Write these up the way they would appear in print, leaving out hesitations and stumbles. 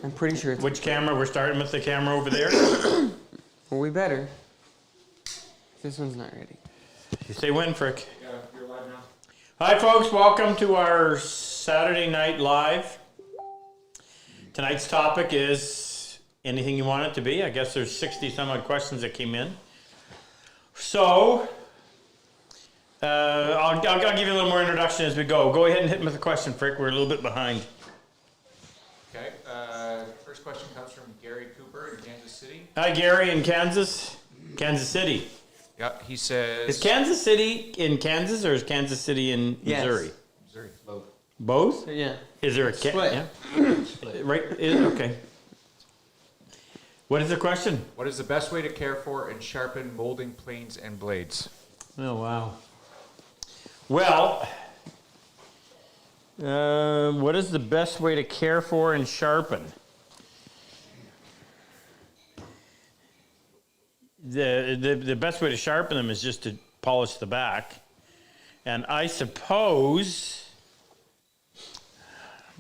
I'm pretty sure it's... Which camera? We're starting with the camera over there? Well, we better. This one's not ready. You say when, Frick? Yeah, you're live now. Hi, folks. Welcome to our Saturday Night Live. Tonight's topic is anything you want it to be. I guess there's 60 some odd questions that came in. So, I'll give you a little more introduction as we go. Go ahead and hit me with a question, Frick. We're a little bit behind. Okay, first question comes from Gary Cooper in Kansas City. Hi, Gary in Kansas City. Yeah, he says... Is Kansas City in Kansas or is Kansas City in Missouri? Yes. Missouri, both. Both? Yeah. Is there a Split. Yeah. Right. Okay. What is the question? What is the best way to care for and sharpen molding planes and blades? Oh wow. Well, what is the best way to care for and sharpen? The best way to sharpen them is just to polish the back. And I suppose,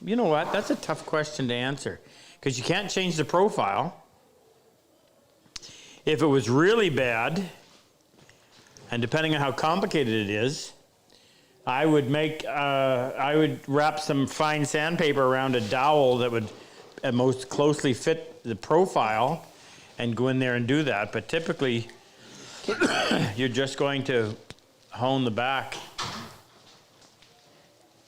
you know what, that's a tough question to answer because you can't change the profile. If it was really bad, and depending on how complicated it is, I would wrap some fine sandpaper around a dowel that would most closely fit the profile and go in there and do that. But typically, you're just going to hone the back.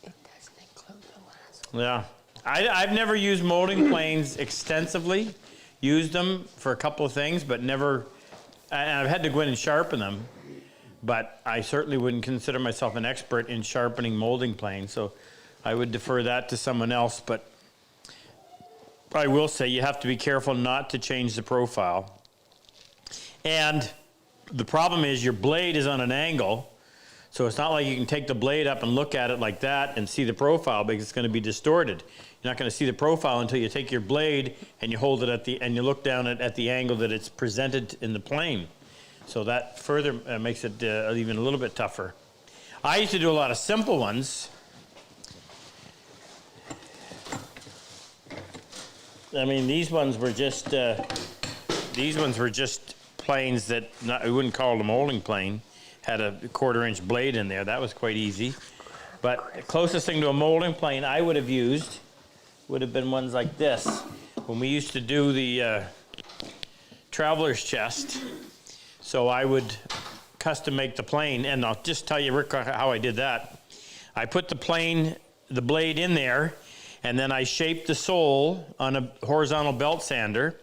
It doesn't include the last Yeah. I've never used molding planes extensively. Used them for a couple of things, but never, and I've had to go in and sharpen them, but I certainly wouldn't consider myself an expert in sharpening molding planes, so I would defer that to someone else. But I will say you have to be careful not to change the profile. And the problem is your blade is on an angle, so it's not like you can take the blade up and look at it like that and see the profile because it's going to be distorted. You're not going to see the profile until you take your blade and you hold it and you look down at the angle that it's presented in the plane. So that further makes it even a little bit tougher. I used to do a lot of simple ones. I mean, these ones were just planes that I wouldn't call them molding plane. Had a 1/4-inch blade in there. That was quite easy. But the closest thing to a molding plane I would have used would have been ones like this. When we used to do the traveler's chest, so I would custom make the plane, and I'll just tell you, Rick, how I did that. I put the blade in there, and then I shaped the sole on a horizontal belt sander,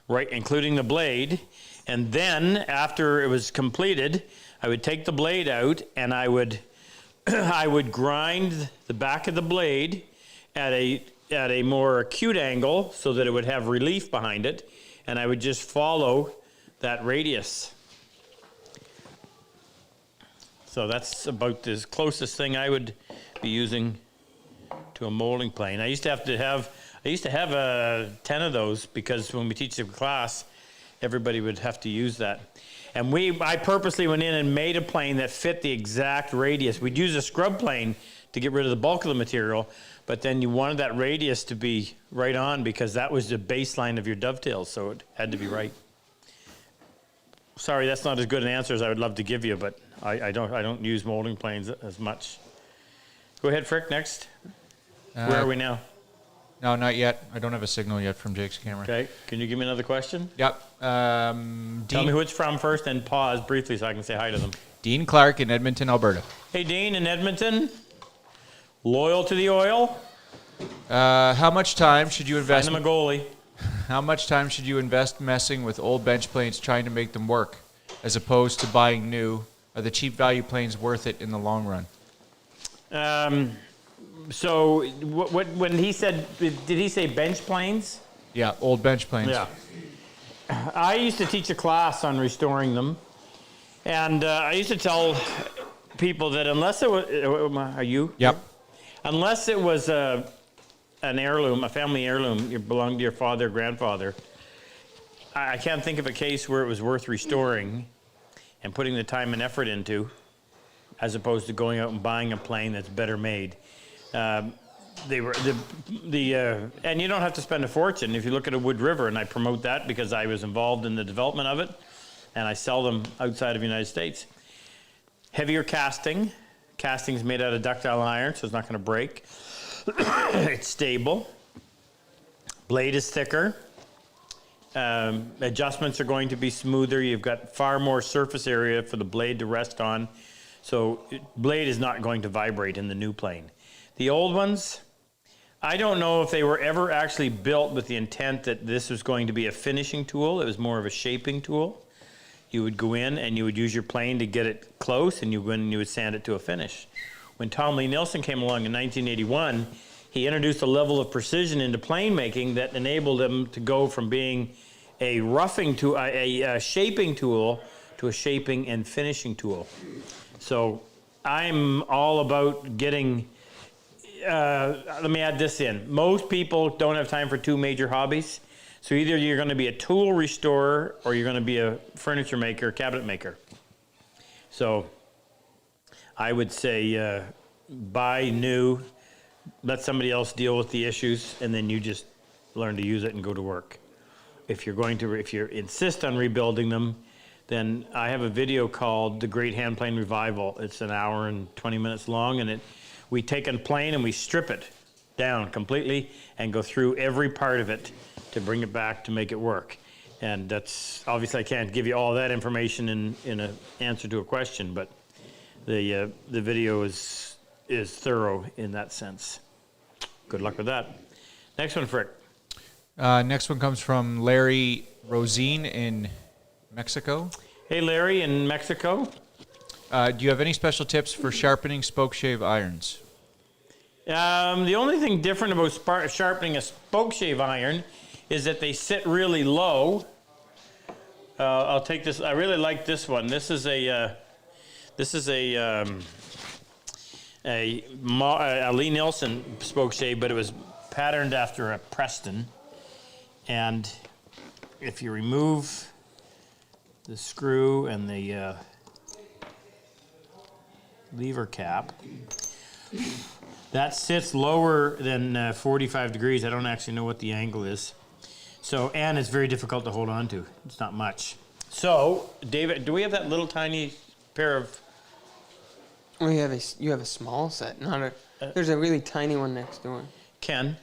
right, including the blade, and then after it was completed, I would take the blade out, and I would grind the back of the blade at a more acute angle so that it would have relief behind it, and I would just follow that radius. So that's about the closest thing I would be using to a molding plane. I used to have 10 of those because when we teach the class, everybody would have to use that. And I purposely went in and made a plane that fit the exact radius. We'd use a scrub plane to get rid of the bulk of the material, but then you wanted that radius to be right on because that was the baseline of your dovetail, so it had to be right. Sorry, that's not as good an answer as I would love to give you, but I don't use molding planes as much. Go ahead, Frick, next. Where are we now? No, not yet. I don't have a signal yet from Jake's camera. Okay, can you give me another question? Yep. Tell me who it's from first and pause briefly so I can say hi to them. Dean Clark in Edmonton, Alberta. Hey, Dean in Edmonton. Loyal to the oil. How much time should you invest? Find him a goalie. How much time should you invest messing with old bench planes trying to make them work, as opposed to buying new? Are the cheap value planes worth it in the long run? So when he said, did he say bench planes? Yeah, old bench planes. Yeah. I used to teach a class on restoring them, and I used to tell people that unless it was, are you? Yep. Unless it was an heirloom, a family heirloom, it belonged to your father or grandfather, I can't think of a case where it was worth restoring and putting the time and effort into, as opposed to going out and buying a plane that's better made. they were and you don't have to spend a fortune if you look at a Wood River, and I promote that because I was involved in the development of it, and I sell them outside of the United States. Heavier casting. Casting's made out of ductile iron, so it's not going to break. It's stable. Blade is thicker. Adjustments are going to be smoother. You've got far more surface area for the blade to rest on. So blade is not going to vibrate in the new plane. The old ones, I don't know if they were ever actually built with the intent that this was going to be a finishing tool. It was more of a shaping tool. You would go in and you would use your plane to get it close, and you go in and you would sand it to a finish. When Tom Lee Nielsen came along in 1981, he introduced a level of precision into plane making that enabled him to go from being a roughing to a shaping tool to a shaping and finishing tool. So I'm all about getting, let me add this in. Most people don't have time for two major hobbies. So either you're going to be a tool restorer or you're going to be a furniture maker, cabinet maker. So I would say buy new, let somebody else deal with the issues, and then you just learn to use it and go to work. If you insist on rebuilding them, then I have a video called The Great Hand Plane Revival. It's an hour and 20 minutes long, and we take a plane and we strip it down completely and go through every part of it to bring it back to make it work. And that's, obviously I can't give you all that information in an answer to a question, but the video is thorough in that sense. Good luck with that. Next one, Frick. Next one comes from Larry Rosine in Mexico. Hey, Larry in Mexico. Do you have any special tips for sharpening spoke shave irons? The only thing different about sharpening a spoke shave iron is that they sit really low. I'll take this. I really like this one. This is a Lee Nielsen spoke shave, but it was patterned after a Preston. And if you remove the screw and the lever cap, that sits lower than 45 degrees. I don't actually know what the angle is. So, and it's very difficult to hold on to. It's not much. So, David, do we have that little tiny pair of... Well, you have a small set, not a... There's a really tiny one next door. Ken?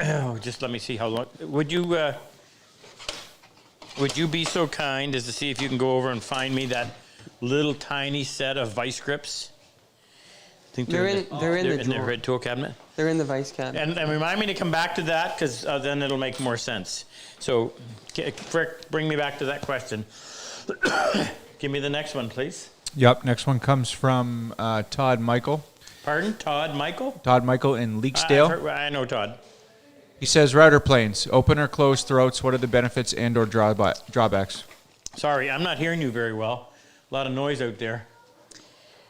Oh, just let me see how long... Would you be so kind as to see if you can go over and find me that little tiny set of vice grips? I think they're in the red tool cabinet. They're in the vice cabinet. And remind me to come back to that, because then it'll make more sense. So, Frick, bring me back to that question. Give me the next one, please. Yep. Next one comes from Todd Michael. Pardon? Todd Michael? Todd Michael in Leaksdale. I know Todd. He says, router planes, open or closed throats, what are the benefits and or drawbacks? Sorry, I'm not hearing you very well. A lot of noise out there.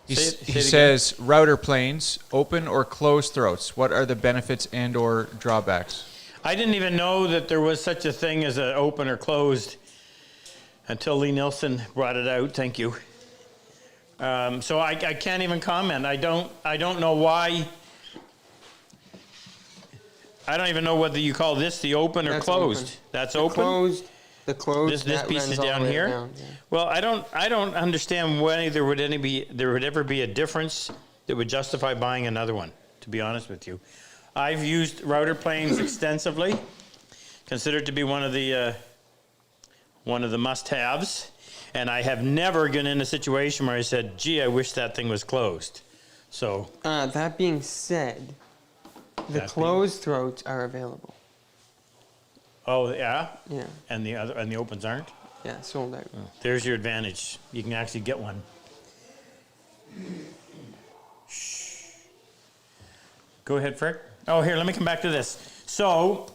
He says, router planes, open or closed throats, what are the benefits and or drawbacks? I didn't even know that there was such a thing as an open or closed until Lee Nielsen brought it out. Thank you. So I can't even comment. I don't know why. I don't even know whether you call this the open or closed. Open. That's open. The closed. This piece is down here. Down, yeah. Well, I don't understand whether there would ever be a difference that would justify buying another one. To be honest with you, I've used router planes extensively. Considered to be one of the must-haves. And I have never been in a situation where I said, gee, I wish that thing was closed. So. That being said, the closed throats are available. Oh, yeah? Yeah. And the opens aren't? Yeah, sold out. Oh, there's your advantage. You can actually get one. Shh. Go ahead, Frick. Oh, here, let me come back to this. So,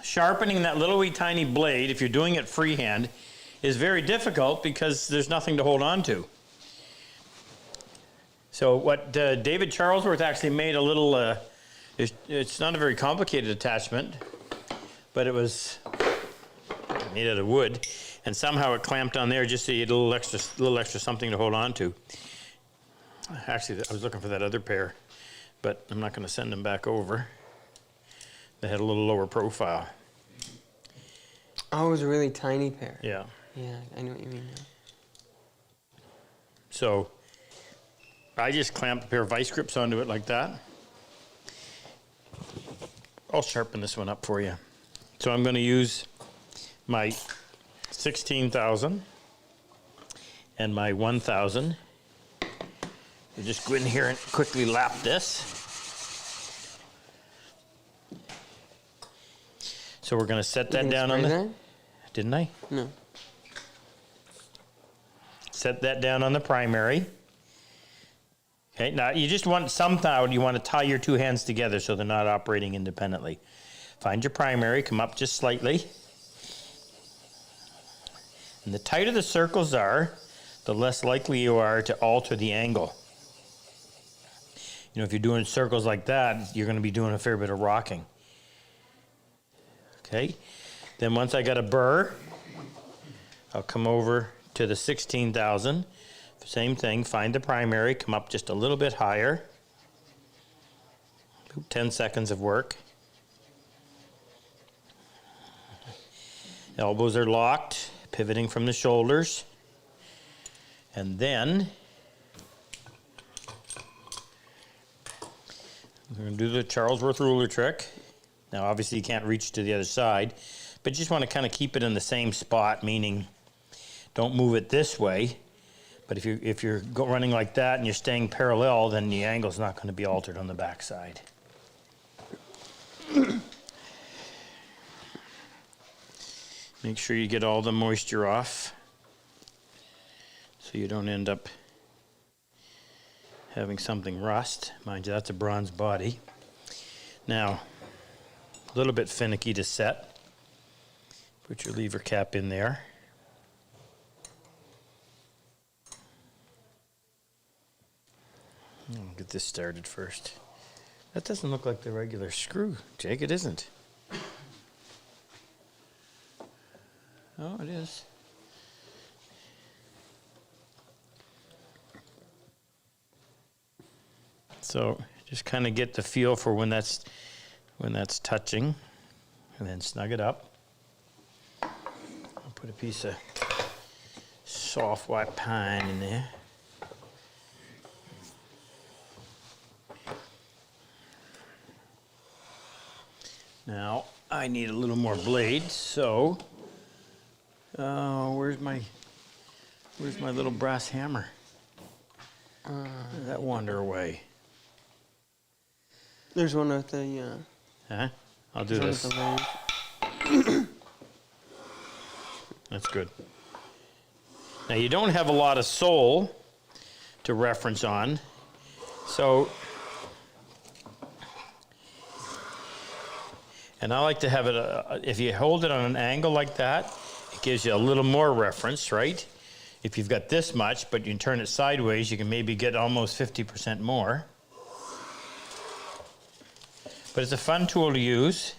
sharpening that little wee tiny blade, if you're doing it freehand, is very difficult because there's nothing to hold on to. So what David Charlesworth actually made a little, it's not a very complicated attachment, but it was made out of wood, and somehow it clamped on there just so you had a little extra something to hold on to. Actually, I was looking for that other pair. but I'm not going to send them back over. They had a little lower profile. Oh, it was a really tiny pair. Yeah. Yeah, I know what you mean now. So I just clamped a pair of vice grips onto it like that. I'll sharpen this one up for you. So I'm going to use my 16,000 and my 1,000. You just go in here and quickly lap this. So we're going to set that down on the... Didn't I? No. Set that down on the primary. Okay, now you just want somehow you want to tie your two hands together so they're not operating independently. Find your primary, come up just slightly. And the tighter the circles are, the less likely you are to alter the angle. You know, if you're doing circles like that, you're going to be doing a fair bit of rocking. Okay, then once I got a burr, I'll come over to the 16,000. Same thing, find the primary, come up just a little bit higher. 10 seconds of work. Elbows are locked, pivoting from the shoulders. And then we're going to do the Charlesworth ruler trick. Now obviously you can't reach to the other side, but you just want to kind of keep it in the same spot, meaning don't move it this way. But if you're running like that and you're staying parallel, then the angle's not going to be altered on the back side. Make sure you get all the moisture off so you don't end up having something rust. Mind you, that's a bronze body. Now, a little bit finicky to set. Put your lever cap in there. I'll get this started first. That doesn't look like the regular screw, Jake. It isn't. Oh, it is. So just kind of get the feel for when that's touching, and then snug it up. I'll put a piece of soft white pine in there. Now I need a little more blade, so where's my little brass hammer? Did that wander away? There's one at the. Huh? I'll do this. That's good. Now you don't have a lot of sole to reference on, so. And I like to have it, if you hold it on an angle like that, it gives you a little more reference, right? If you've got this much, but you can turn it sideways, you can maybe get almost 50% more. But it's a fun tool to use.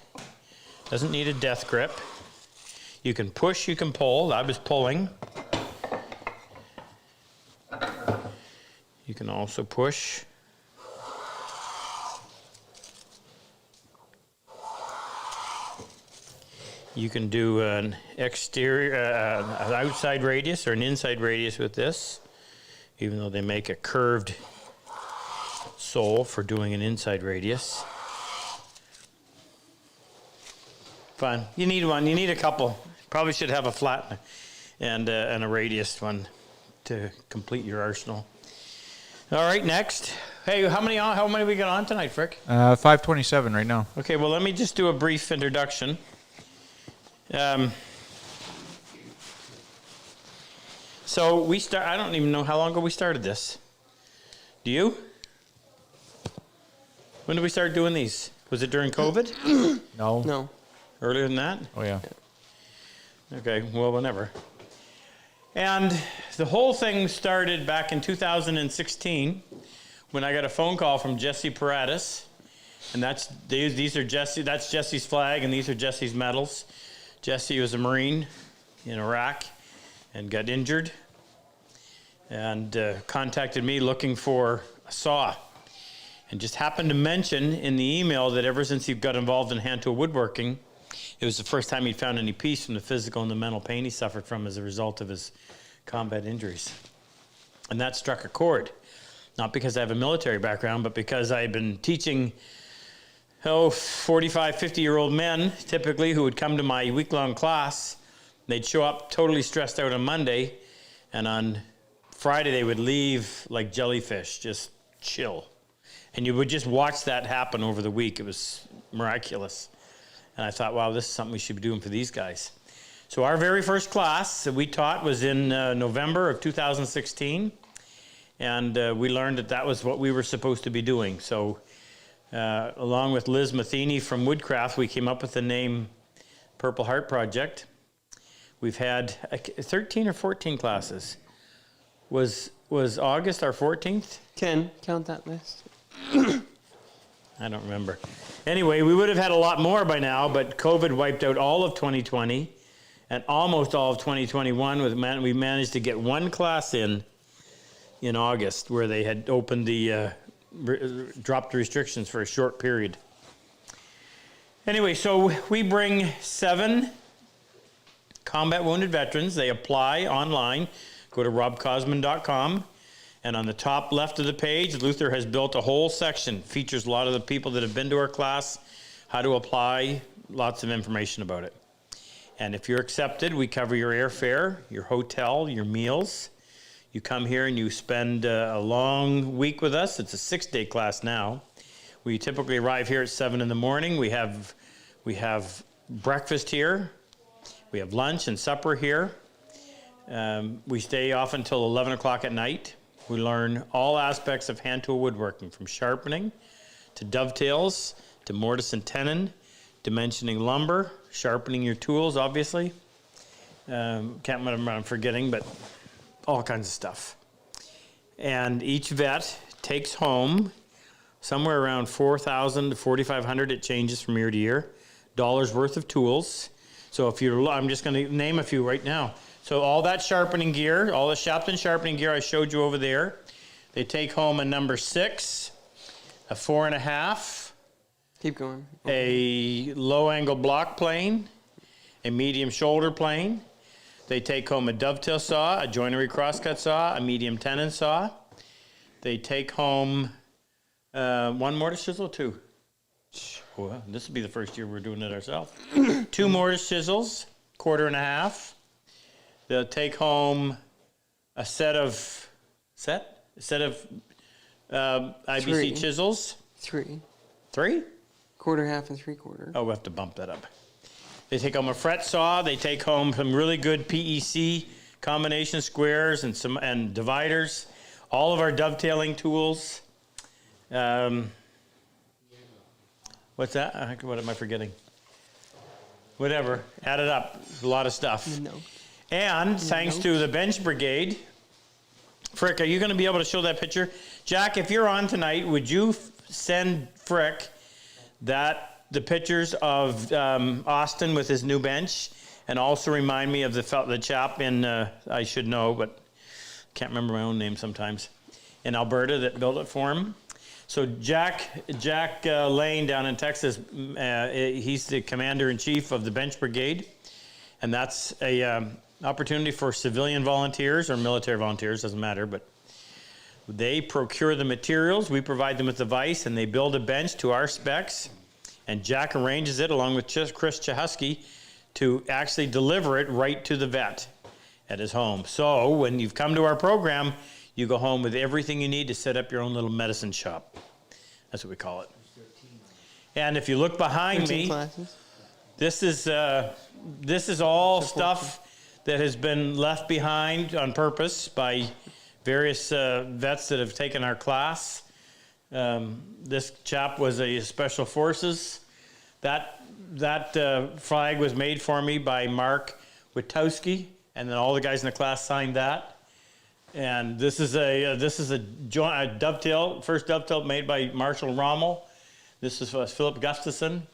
Doesn't need a death grip. You can push, you can pull. I was pulling. You can also push. You can do an exterior, an outside radius or an inside radius with this, even though they make a curved sole for doing an inside radius. Fun. You need one. You need a couple. Probably should have a flat and a radius one to complete your arsenal. All right, next. Hey, how many we got on tonight, Frick? 527 right now. Okay, well, let me just do a brief introduction. So I don't even know how long ago we started this. Do you? When did we start doing these? Was it during COVID? No. No. Earlier than that? Oh, yeah. Okay, well, whenever. And the whole thing started back in 2016 when I got a phone call from Jesse Paratus. And that's Jesse's flag, and these are Jesse's medals. Jesse was a Marine in Iraq and got injured and contacted me looking for a saw. and just happened to mention in the email that ever since he got involved in hand tool woodworking, it was the first time he'd found any peace from the physical and the mental pain he suffered from as a result of his combat injuries. And that struck a chord, not because I have a military background, but because I had been teaching 45, 50-year-old men, typically, who would come to my week-long class. They'd show up totally stressed out on Monday, and on Friday they would leave like jellyfish, just chill. And you would just watch that happen over the week. It was miraculous. And I thought, wow, this is something we should be doing for these guys. So our very first class that we taught was in November of 2016. And we learned that that was what we were supposed to be doing. So along with Liz Matheny from Woodcraft, we came up with the name Purple Heart Project. We've had 13 or 14 classes. Was August our 14th? 10. Count that list. I don't remember. Anyway, we would have had a lot more by now, but COVID wiped out all of 2020 and almost all of 2021. We managed to get one class in August where they had opened dropped the restrictions for a short period. Anyway, so we bring 7 combat wounded veterans. They apply online. Go to RobCosman.com. And on the top left of the page, Luther has built a whole section. Features a lot of the people that have been to our class, how to apply, lots of information about it. And if you're accepted, we cover your airfare, your hotel, your meals. You come here and you spend a long week with us. It's a 6-day class now. We typically arrive here at 7 in the morning. We have breakfast here. We have lunch and supper here. We stay off until 11 o'clock at night. We learn all aspects of hand tool woodworking, from sharpening to dovetails to mortise and tenon, dimensioning lumber, sharpening your tools, obviously. Can't remember what I'm forgetting, but all kinds of stuff. And each vet takes home somewhere around $4,000 to $4,500. It changes from year to year. Dollars worth of tools. So I'm just going to name a few right now. So all that sharpening gear, all the Sharpen sharpening gear I showed you over there, they take home a number 6, a 4.5. Keep going. A low angle block plane, a medium shoulder plane. They take home a dovetail saw, a joinery crosscut saw, a medium tenon saw. They take home 1 mortise chisel, 2. Well, this will be the first year we're doing it ourselves. 2 mortise chisels, 1.25. They'll take home a set of IBC 3. chisels. 3. 3? 1/4, and 3/4. Oh, we'll have to bump that up. They take home a fret saw. They take home some really good PEC combination squares and dividers. All of our dovetailing tools. What's that? What am I forgetting? Whatever. Add it up. A lot of stuff. No. And thanks to the Bench Brigade. Frick, are you going to be able to show that picture? Jack, if you're on tonight, would you send Frick the pictures of Austin with his new bench, and also remind me of the chap in, I should know, but can't remember my own name sometimes, in Alberta that built it for him. So Jack Lane down in Texas, he's the commander-in-chief of the Bench Brigade, and that's a opportunity for civilian volunteers or military volunteers, doesn't matter, but they procure the materials, we provide them with the vise, and they build a bench to our specs, and Jack arranges it along with Chris Chahusky to actually deliver it right to the vet at his home. So when you've come to our program, you go home with everything you need to set up your own little medicine shop. That's what we call it. And if you look behind me, classes. this is all stuff that has been left behind on purpose by various vets that have taken our class. This chap was a Special Forces. That flag was made for me by Mark Witowski, and then all the guys in the class signed that. And this is a dovetail, first dovetail made by Marshall Rommel. This is Philip Gustafson,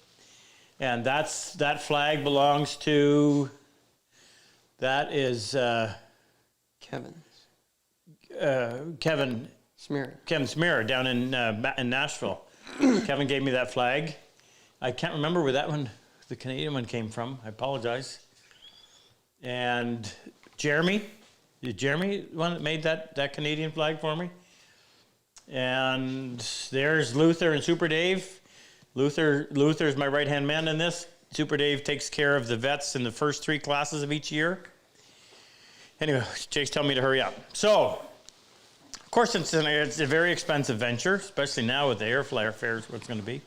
and that flag belongs to. That is Kevin. Kevin Kevin Smear down in Nashville. Kevin gave me that flag. I can't remember where that one, the Canadian one, came from. I apologize. And Jeremy one that made that Canadian flag for me. And there's Luther and Super Dave. Luther's my right-hand man in this. Super Dave takes care of the vets in the first 3 classes of each year. Anyway, Jake's telling me to hurry up. So, of course, it's a very expensive venture, especially now with the airfare fares, what it's going to be.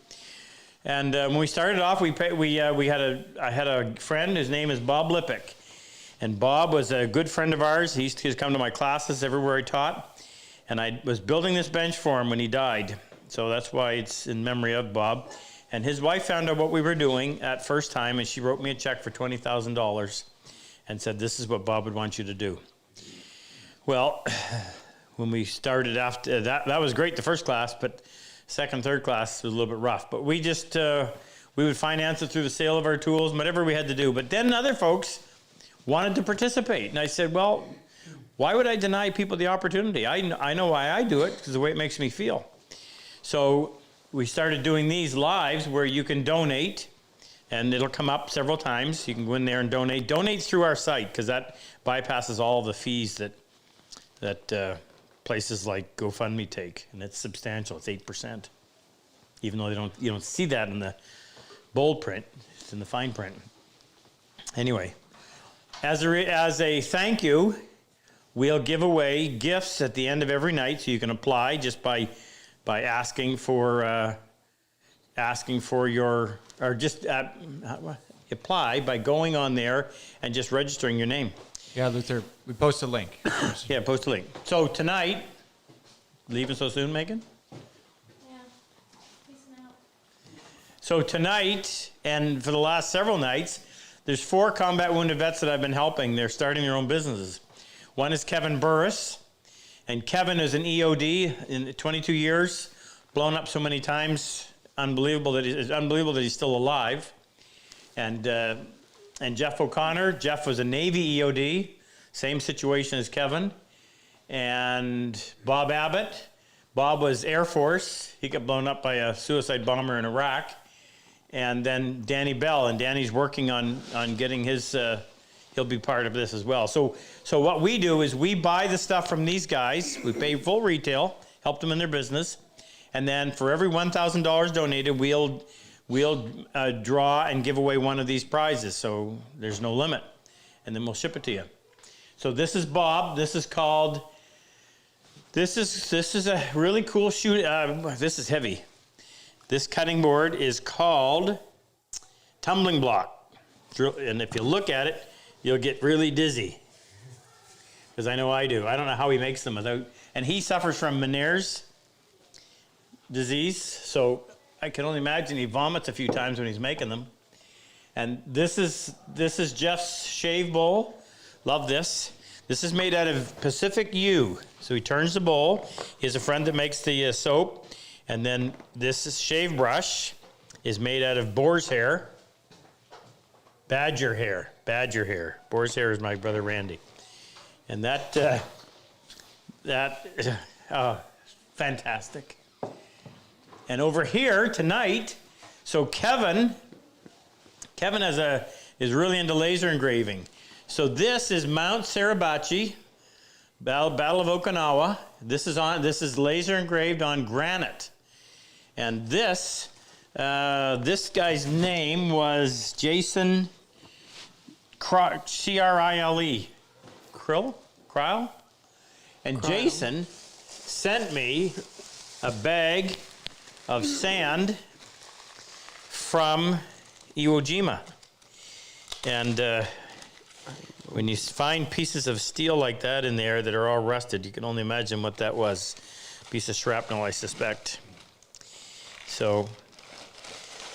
And when we started off, I had a friend. His name is Bob Lippick, and Bob was a good friend of ours. He used to come to my classes everywhere I taught, and I was building this bench for him when he died. So that's why it's in memory of Bob. And his wife found out what we were doing at first time, and she wrote me a check for $20,000 and said, "This is what Bob would want you to do." Well, when we started after that was great the first class, but second, third class was a little bit rough. But we just, we would finance it through the sale of our tools and whatever we had to do. But then other folks wanted to participate. And I said, well, why would I deny people the opportunity? I know why I do it, because the way it makes me feel. So we started doing these lives where you can donate, and it'll come up several times. You can go in there and donate. Donate through our site, because that bypasses all the fees that places like GoFundMe take, and it's substantial. It's 8%, even though you don't see that in the bold print. It's in the fine print. Anyway, as a thank you, we'll give away gifts at the end of every night, so you can apply just by asking for your, or just apply by going on there and just registering your name. Yeah, Luther, we post a link. Yeah, post a link. So tonight, leaving so soon, Megan? Yeah, peacing out. So tonight, and for the last several nights, there's 4 combat wounded vets that I've been helping. They're starting their own businesses. One is Kevin Burris, and Kevin is an EOD in 22 years, blown up so many times. It's unbelievable that he's still alive. And Jeff O'Connor. Jeff was a Navy EOD, same situation as Kevin. And Bob Abbott. Bob was Air Force. He got blown up by a suicide bomber in Iraq. And then Danny Bell, and Danny's working on getting his, he'll be part of this as well. So what we do is we buy the stuff from these guys. We pay full retail, help them in their business. And then for every $1,000 donated, we'll draw and give away one of these prizes, so there's no limit, and then we'll ship it to you. So this is Bob. This is a really cool shoot. This is heavy. This cutting board is called tumbling block, and if you look at it, you'll get really dizzy, because I know I do. I don't know how he makes them without, and he suffers from Meniere's disease, so I can only imagine he vomits a few times when he's making them. And this is Jeff's shave bowl. Love this. This is made out of Pacific yew. So he turns the bowl. He has a friend that makes the soap. And then this shave brush is made out of boar's hair. Badger hair. Boar's hair is my brother Randy. And fantastic. And over here tonight, so Kevin is really into laser engraving. So this is Mount Suribachi, Battle of Okinawa. This is laser engraved on granite. And this guy's name was Jason Crile. Crile? And Jason sent me a bag of sand from Iwo Jima. And when you find pieces of steel like that in there that are all rusted, you can only imagine what that was. Piece of shrapnel, I suspect. So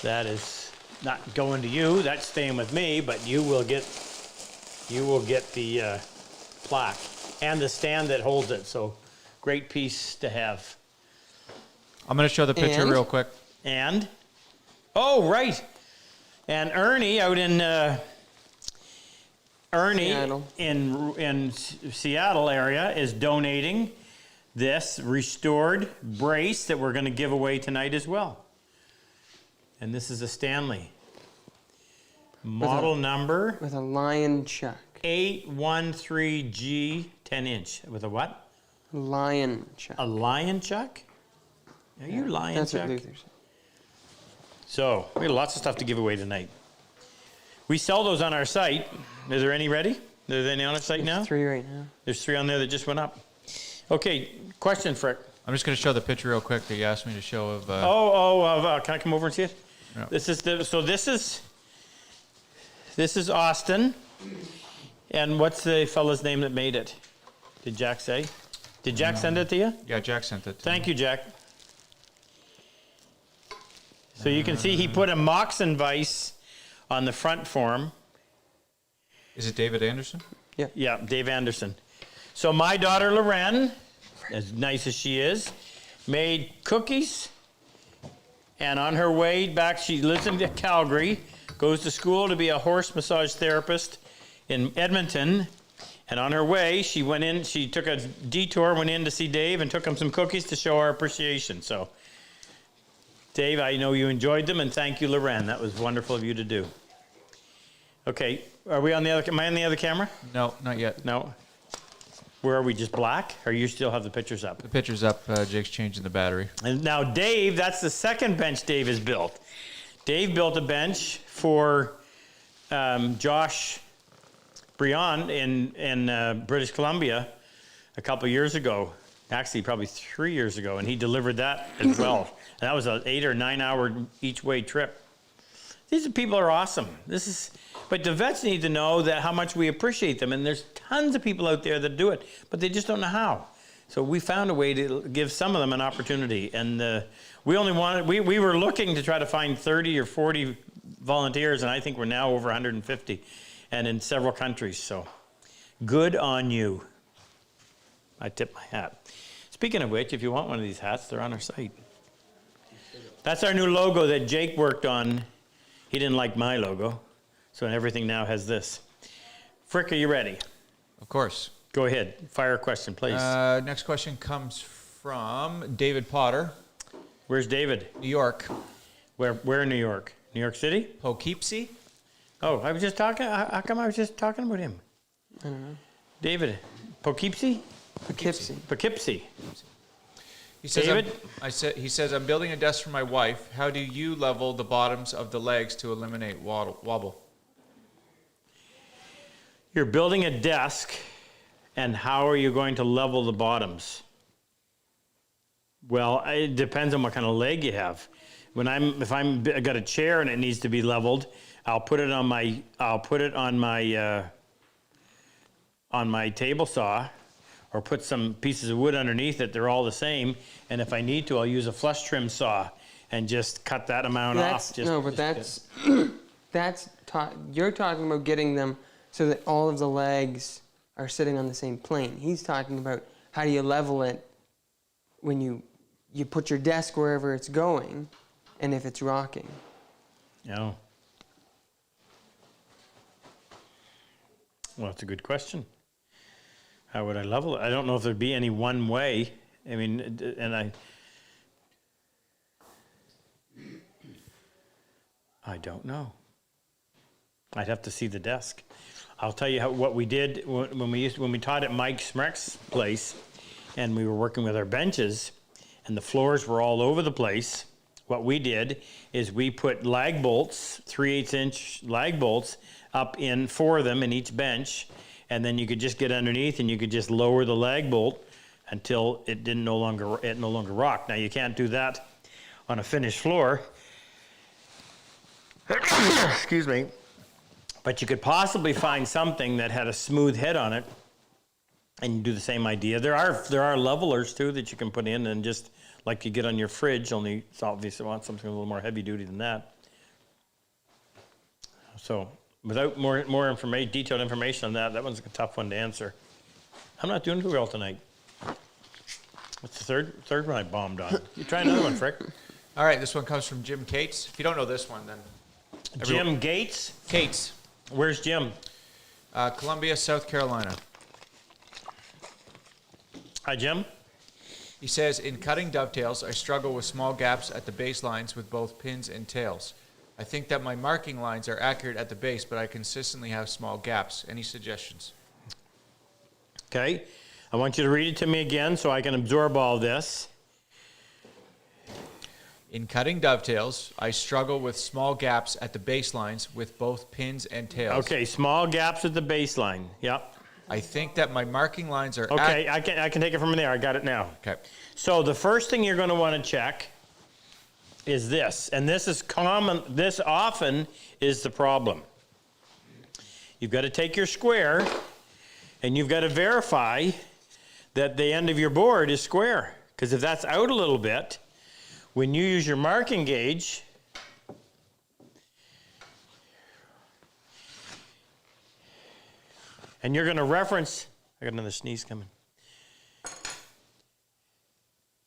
that is not going to you, that's staying with me, but you will get the plaque and the stand that holds it. So great piece to have. I'm going to show the picture real quick. And? Oh, right. And Ernie out in Seattle area is donating this restored brace that we're going to give away tonight as well. And this is a Stanley. Model number With a lion chuck. 813G 10-inch. With a what? Lion chuck. A lion chuck? Are you lion That's chuck? what Luther said. So, we have lots of stuff to give away tonight. We sell those on our site. Is there any ready? Are there any on our site now? 3 right now. There's 3 on there that just went up. Okay, question, Frick. I'm just going to show the picture real quick that you asked me to show of. Can I come over and see it? Yeah. This is Austin. And what's the fella's name that made it? Did Jack say? Did Jack send it to you? Yeah, Jack sent it to Thank me. you, Jack. So you can see he put a Moxon vise on the front form. Is it David Anderson? Yeah, Dave Anderson. So my daughter Loren, as nice as she is, made cookies. And on her way back, she lives in Calgary, goes to school to be a horse massage therapist in Edmonton. And on her way, she took a detour, went in to see Dave and took him some cookies to show our appreciation. So, Dave, I know you enjoyed them, and thank you, Loren. That was wonderful of you to do. Okay, am I on the other camera? No, not yet. No. Where are we, just black? Or you still have the pictures up? The picture's up. Jake's changing the battery. And now Dave, that's the second bench Dave has built. Dave built a bench for Josh Brion in British Columbia a couple years ago. Actually, probably 3 years ago, and he delivered that as well. And that was an 8 or 9 hour each way trip. These people are awesome. But the vets need to know that how much we appreciate them, and there's tons of people out there that do it, but they just don't know how. So we found a way to give some of them an opportunity, and we were looking to try to find 30 or 40 volunteers, and I think we're now over 150, and in several countries. So good on you. I tip my hat. Speaking of which, if you want one of these hats, they're on our site. That's our new logo that Jake worked on. He didn't like my logo. So everything now has this. Frick, are you ready? Of course. Go ahead. Fire a question, please. Next question comes from David Potter, Where's David? New York. Where in New York? New York City? Poughkeepsie? Oh, I was just talking. How come I was just talking about him? I don't know. David. Poughkeepsie? Poughkeepsie. Poughkeepsie. He says, David? he says, I'm building a desk for my wife. How do you level the bottoms of the legs to eliminate wobble? You're building a desk, and how are you going to level the bottoms? Well, it depends on what kind of leg you have. If I got a chair and it needs to be leveled, I'll put it on my table saw, or put some pieces of wood underneath it. They're all the same, and if I need to, I'll use a flush trim saw and just cut that amount off. You're talking about getting them so that all of the legs are sitting on the same plane. He's talking about how do you level it when you put your desk wherever it's going, and if it's rocking. Oh. Well, that's a good question. How would I level it? I don't know if there'd be any one way. I mean, I don't know. I'd have to see the desk. I'll tell you what we did when we taught at Mike Smrek's place, and we were working with our benches, and the floors were all over the place. What we did is we put lag bolts, 3/8-inch lag bolts, up in 4 of them in each bench, and then you could just get underneath and you could just lower the lag bolt until it no longer rocked. Now you can't do that on a finished floor. Excuse me. But you could possibly find something that had a smooth head on it, and you do the same idea. There are levelers too that you can put in, and just like you get on your fridge, only it's obviously want something a little more heavy duty than that. So without more information, detailed information on that one's a tough one to answer. I'm not doing too well tonight. What's the third one I bombed on? You try another one, Frick. All right, this one comes from Jim Cates. If you don't know this one, then Jim Gates? Cates. Where's Jim? Columbia, South Carolina. Hi, Jim. He says, in cutting dovetails, I struggle with small gaps at the base lines with both pins and tails. I think that my marking lines are accurate at the base, but I consistently have small gaps. Any suggestions? Okay, I want you to read it to me again so I can absorb all this. In cutting dovetails, I struggle with small gaps at the baselines with both pins and tails. Okay, small gaps at the baseline. Yep. I think that my marking lines are Okay, I can take it from there. I got it now. Okay. So the first thing you're going to want to check is this, and this is common. This often is the problem. You've got to take your square, and you've got to verify that the end of your board is square. Because if that's out a little bit, when you use your marking gauge, and you're going to reference, I got another sneeze coming.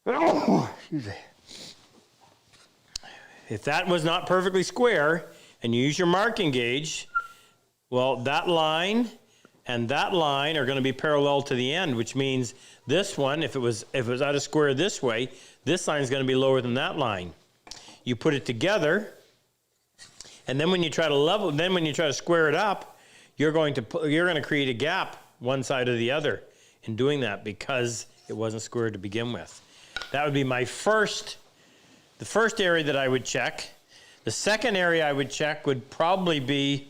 Oh, excuse me. If that was not perfectly square and you use your marking gauge, well, that line and that line are going to be parallel to the end, which means this one, if it was out of square this way, this line is going to be lower than that line. You put it together, and then when you try to square it up, you're going to create a gap one side or the other in doing that because it wasn't squared to begin with. That would be the first area that I would check. The second area I would check would probably be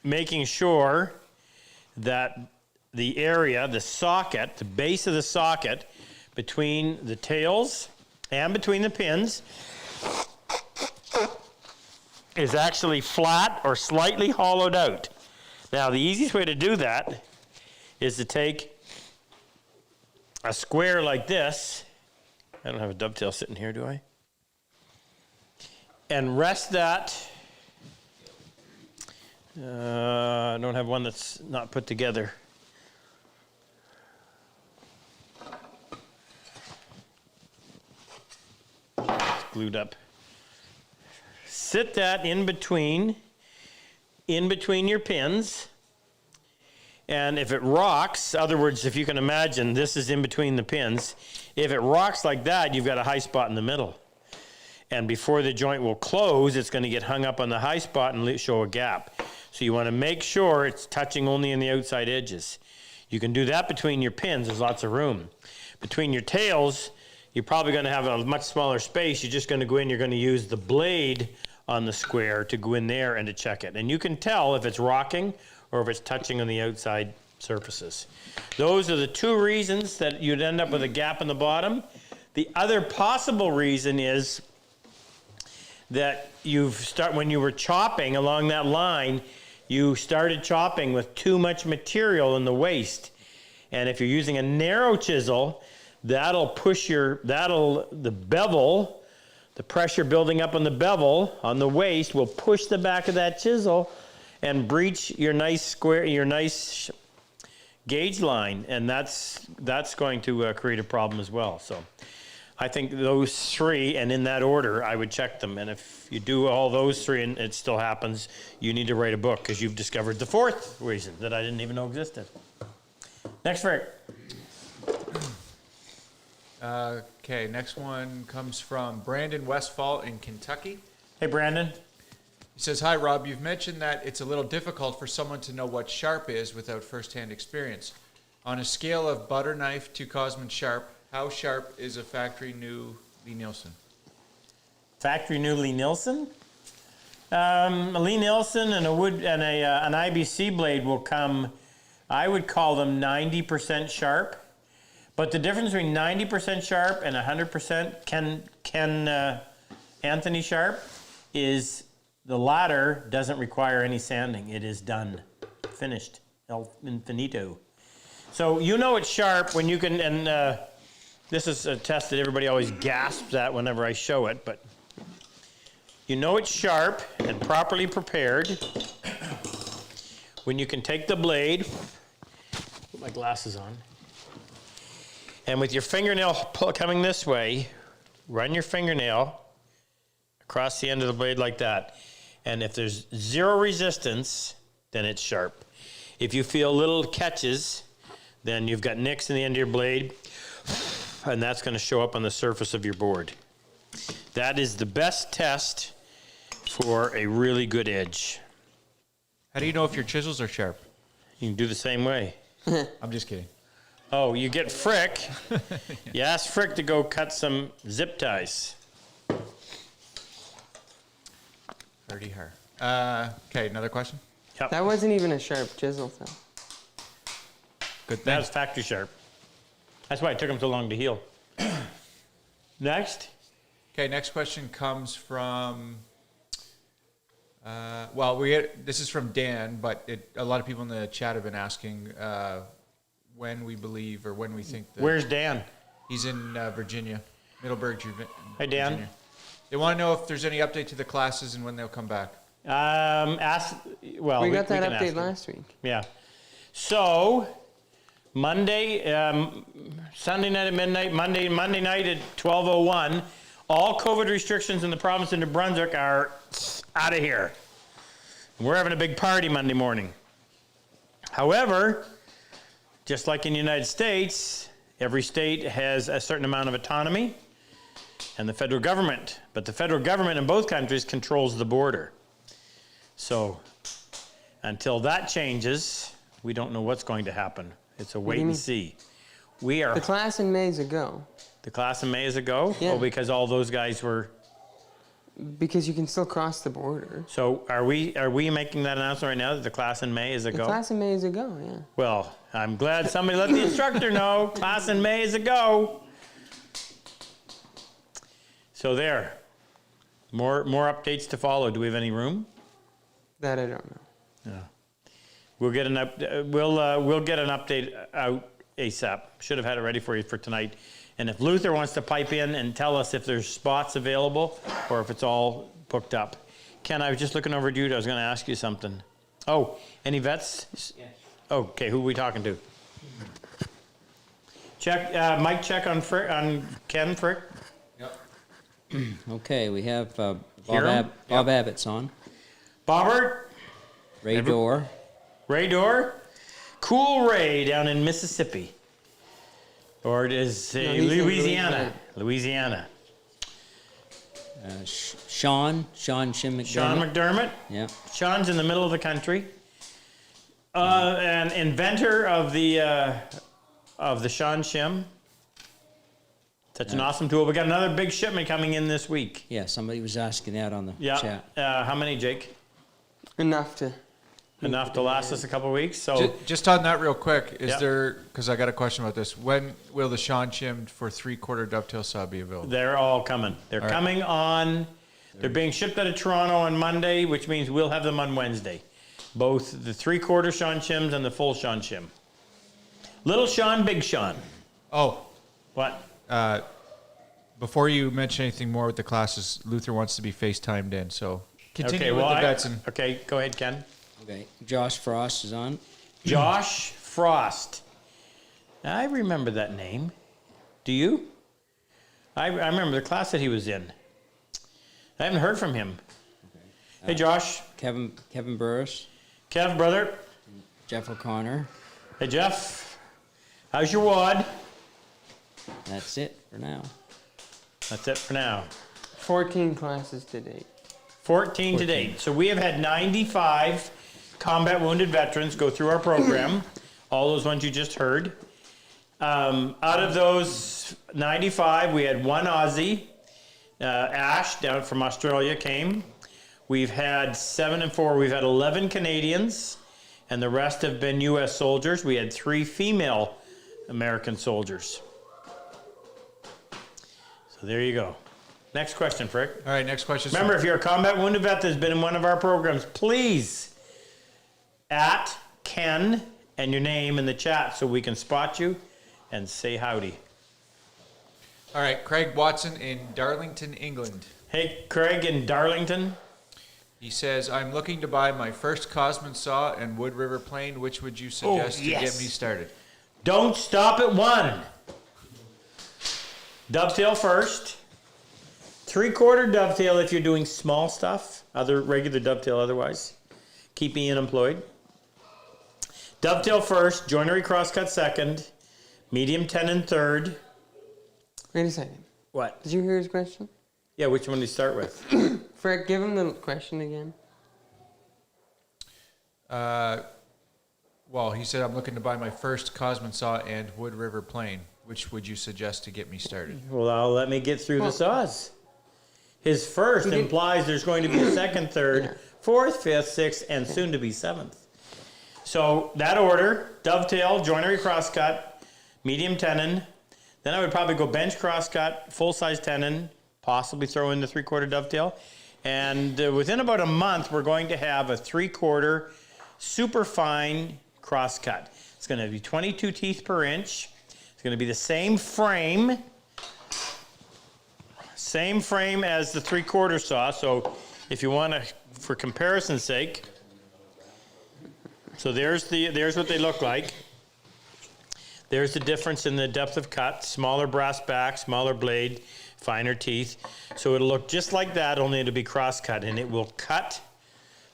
making sure that the area, the socket, the base of the socket between the tails and between the pins is actually flat or slightly hollowed out. Now, the easiest way to do that is to take a square like this. I don't have a dovetail sitting here, do I? And rest that. I don't have one that's not put together. It's glued up. Sit that in between your pins. And if it rocks, in other words, if you can imagine, this is in between the pins. If it rocks like that, you've got a high spot in the middle. And before the joint will close, it's going to get hung up on the high spot and show a gap. So you want to make sure it's touching only in the outside edges. You can do that between your pins. There's lots of room. Between your tails, you're probably going to have a much smaller space. You're just going to go in, you're going to use the blade on the square to go in there and to check it. And you can tell if it's rocking or if it's touching on the outside surfaces. Those are the two reasons that you'd end up with a gap in the bottom. The other possible reason is that when you were chopping along that line, you started chopping with too much material in the waist. And if you're using a narrow chisel, that'll push the bevel, the pressure building up on the bevel on the waist will push the back of that chisel and breach your nice gauge line, and that's going to create a problem as well. So I think those three, and in that order, I would check them. And if you do all those three and it still happens, you need to write a book because you've discovered the fourth reason that I didn't even know existed. Next, Rick. Okay, next one comes from Brandon Westfall in Kentucky. Hey, Brandon. He says, hi, Rob. You've mentioned that it's a little difficult for someone to know what sharp is without first-hand experience. On a scale of butter knife to Cosman sharp, how sharp is a factory new Lee-Nielsen? Factory new Lee-Nielsen? A Lee-Nielsen and an IBC blade will come, I would call them 90% sharp. But the difference between 90% sharp and 100% Ken Anthony sharp is the latter doesn't require any sanding. It is done, finished, el infinito. So you know it's sharp when you can, and this is a test that everybody always gasps at whenever I show it, but you know it's sharp and properly prepared when you can take the blade, put my glasses on, and with your fingernail coming this way, run your fingernail across the end of the blade like that. And if there's zero resistance, then it's sharp. If you feel little catches, then you've got nicks in the end of your blade, and that's going to show up on the surface of your board. That is the best test for a really good edge. How do you know if your chisels are sharp? You can do the same way. I'm just kidding. Oh, you get Frick. You ask Frick to go cut some zip ties. Pretty hard. Okay, another question? Yep. That wasn't even a sharp chisel, though. Good thing. That was factory sharp. That's why it took them so long to heal. Next. Okay, next question comes from, this is from Dan, but a lot of people in the chat have been asking when we believe or when we think that. Where's Dan? He's in Virginia, Middleburg, Virginia. Hi, Dan. They want to know if there's any update to the classes and when they'll come back. We got that can update ask last week. Yeah. So, Monday, Sunday night at midnight, Monday night at 12:01, all COVID restrictions in the province of New Brunswick are out of here. We're having a big party Monday morning. However, just like in the United States, every state has a certain amount of autonomy, and the federal government. But the federal government in both countries controls the border. So, until that changes, we don't know what's going to happen. It's a wait and see. We are The class in May is a go. the class in May is a go. Yeah. Oh, because all those guys were. Because you can still cross the border. So are we making that announcement right now that the class in May is a The go? class in May is a go, yeah. Well, I'm glad somebody let the instructor know. Class in May is a go. So there. More updates to follow. Do we have any room? That I don't know. No. We'll get an update out ASAP. Should have had it ready for you for tonight. And if Luther wants to pipe in and tell us if there's spots available or if it's all booked up. Ken, I was just looking over at you. I was going to ask you something. Oh, any vets? Yes. Okay, who are we talking to? Check, Mike, check on Ken Frick. Yep. Okay, we have Bob Hiram? Abbott's on. Bobbert? Ray Dorr. Ray Dorr? Cool Ray down in Mississippi. Or it is No, he's in Louisiana. Louisiana. Sean Shim McDermott. Sean McDermott. Yeah. Sean's in the middle of the country. An inventor of the Sean Shim. Such an awesome tool. We got another big shipment coming in this week. Yeah, somebody was asking that on the Yeah. chat. How many, Jake? Enough to. Enough to last us a couple of weeks. So Just on that real quick, is Yep. there, because I got a question about this, when will the Sean Shim for 3/4 dovetail saw be available? they're all coming. They're All right. coming on. They're being shipped out of Toronto on Monday, which means we'll have them on Wednesday. Both the 3/4 Sean Shims and the full Sean Shim. Little Sean, Big Sean. Oh, What? before you mention anything more with the classes, Luther wants to be FaceTimed in, so continue with the vets. And Okay, go ahead, Ken. Okay, Josh Frost is on. Josh Frost. I remember that name. Do you? I remember the class that he was in. I haven't heard from him. Hey, Josh. Kevin Burris. Kev, brother. Jeff O'Connor. Hey, Jeff. How's your wad? That's it for now. That's it for now. 14 classes to date. 14 to date. So we have had 95 combat wounded veterans go through our program. All those ones you just heard. Out of those 95, we had one Aussie. Ash, down from Australia, came. We've had 7 and 4. We've had 11 Canadians, and the rest have been U.S. soldiers. We had 3 female American soldiers. So there you go. Next question, Frick. all right, next question. Remember, if you're a combat wounded vet that's been in one of our programs, please at Ken and your name in the chat so we can spot you and say howdy. All right, Craig Watson in Darlington, England. Hey, Craig in Darlington. He says, I'm looking to buy my first Cosman saw and Wood River plane. Which would you suggest to get yes. me started? Don't stop at 1. Dovetail first. 3/4 dovetail if you're doing small stuff. Other regular dovetail otherwise. Keep me unemployed. Dovetail first, joinery crosscut second, medium tenon third. Wait a second. What? Did you hear his question? Yeah, which one do you start with? Frick, give him the question again. Well, he said, I'm looking to buy my first Cosman saw and Wood River plane. Which would you suggest to get me started? Well, let me get through the saws. His first implies there's going to be a second, third, fourth, fifth, sixth, and soon to be seventh. So that order, dovetail, joinery crosscut, medium tenon. Then I would probably go bench crosscut, full-size tenon, possibly throw in the 3/4 dovetail. And within about a month, we're going to have a 3/4 super fine crosscut. It's going to be 22 teeth per inch. It's going to be the same frame as the 3/4 saw. So if you want to, for comparison's sake, so there's what they look like. There's the difference in the depth of cut, smaller brass back, smaller blade, finer teeth. So it'll look just like that, only it'll be cross-cut, and it will cut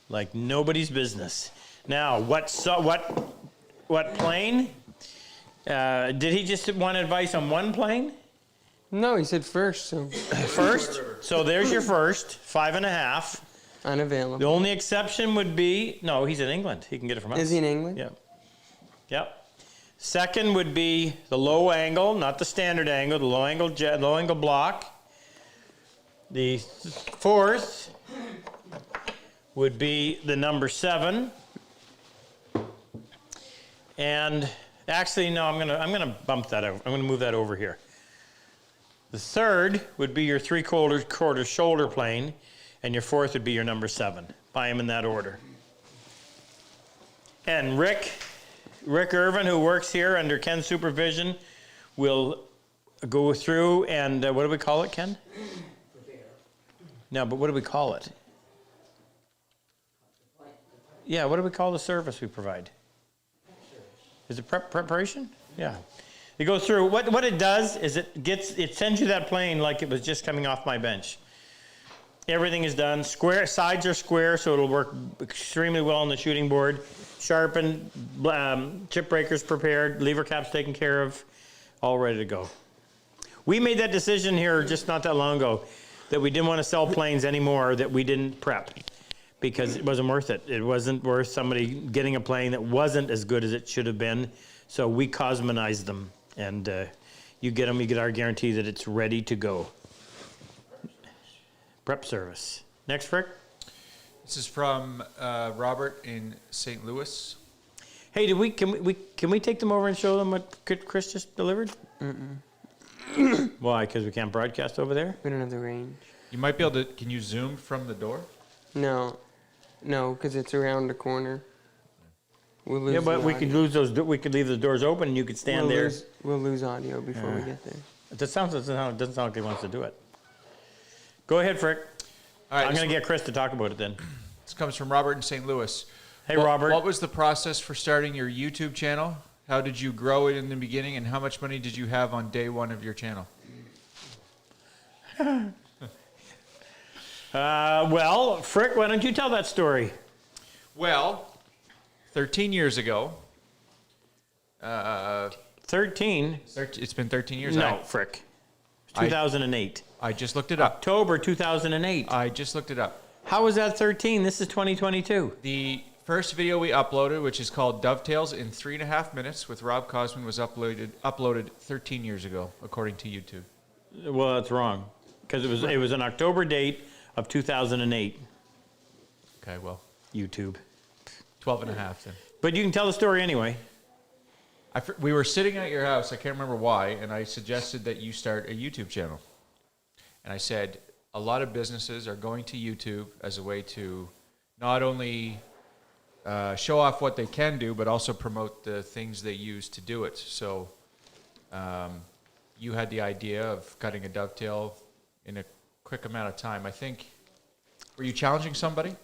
like nobody's business. Now, what plane? Did he just want advice on one plane? No, he said first, so First? So there's your first, 5.5. unavailable. The only exception would be, no, he's in England. He can get it from us. Is he in England? Yep. Yep. Second would be the low angle, not the standard angle, the low angle block. The fourth would be the number 7. And actually, no, I'm gonna bump that out. I'm gonna move that over here. The third would be your 3/4 shoulder plane, and your fourth would be your number 7. Buy them in that order. And Rick Irvin, who works here under Ken's supervision, will go through and what do we call it, Ken? No, but what do we call it? Yeah, what do we call the service we provide? Is it preparation? Yeah. It goes through. What it does is it sends you that plane like it was just coming off my bench. Everything is done. Square sides are square, so it'll work extremely well on the shooting board. Sharpened, chip breakers prepared, lever caps taken care of, all ready to go. We made that decision here just not that long ago that we didn't want to sell planes anymore that we didn't prep because it wasn't worth it. It wasn't worth somebody getting a plane that wasn't as good as it should have been. So we Cosmanized them, and you get them, you get our guarantee that it's ready to go. Prep service. Next, Frick. This is from Robert in St. Louis. Hey, can we take them over and show them what Chris just delivered? Why? Because we can't broadcast over there? We don't have the range. You might be able to. Can you zoom from the door? No, because it's around the corner. We'll lose Yeah, but the we audio. could lose those. We could leave the doors open, and you could stand there. We'll lose audio before we get there. It doesn't sound like he wants to do it. Go ahead, Frick. All right, I'm going to get Chris to talk about it then. This comes from Robert in St. Louis. Hey, Robert. What was the process for starting your YouTube channel? How did you grow it in the beginning, and how much money did you have on day one of your channel? Well, Frick, why don't you tell that story? Well, 13 years ago. 13? It's been 13 years. No, Frick. 2008. I just looked it up. October 2008. I just looked it up. How was that 13? This is 2022. The first video we uploaded, which is called Dovetails in 3.5 minutes with Rob Cosman, was uploaded 13 years ago, according to YouTube. Well, that's wrong. Because it was an October date of 2008. Okay, well, YouTube. 12.5 then. But you can tell the story anyway. We were sitting at your house, I can't remember why, and I suggested that you start a YouTube channel. And I said, a lot of businesses are going to YouTube as a way to not only show off what they can do, but also promote the things they use to do it. So you had the idea of cutting a dovetail in a quick amount of time. I think, were you challenging somebody?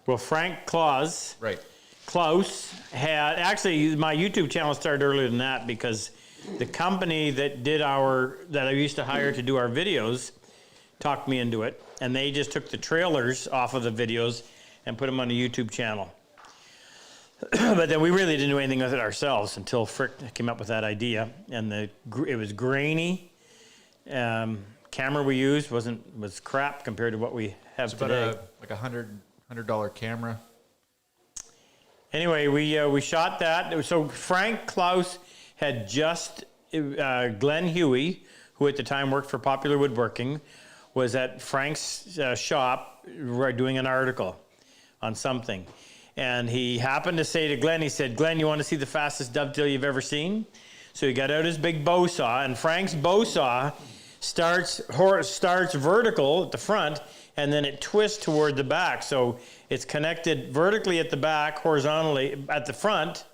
Well, Frank Klaus had, actually my YouTube channel started earlier than that because the company that I used to hire to do our videos talked me into it, and they just took the trailers off of the videos and put them on the YouTube channel. But then we really didn't do anything with it ourselves until Frick came up with that idea, and it was grainy. Camera we used was crap compared to what we have It's today. about like $100 camera. Anyway, we shot that. So Frank Klaus had just Glenn Huey, who at the time worked for Popular Woodworking, was at Frank's shop doing an article on something. And he happened to say to Glenn, he said, "Glenn, you want to see the fastest dovetail you've ever seen?" So he got out his big bow saw, and Frank's bow saw starts vertical at the front, and then it twists toward the back. So it's connected vertically at the back, horizontally at the front,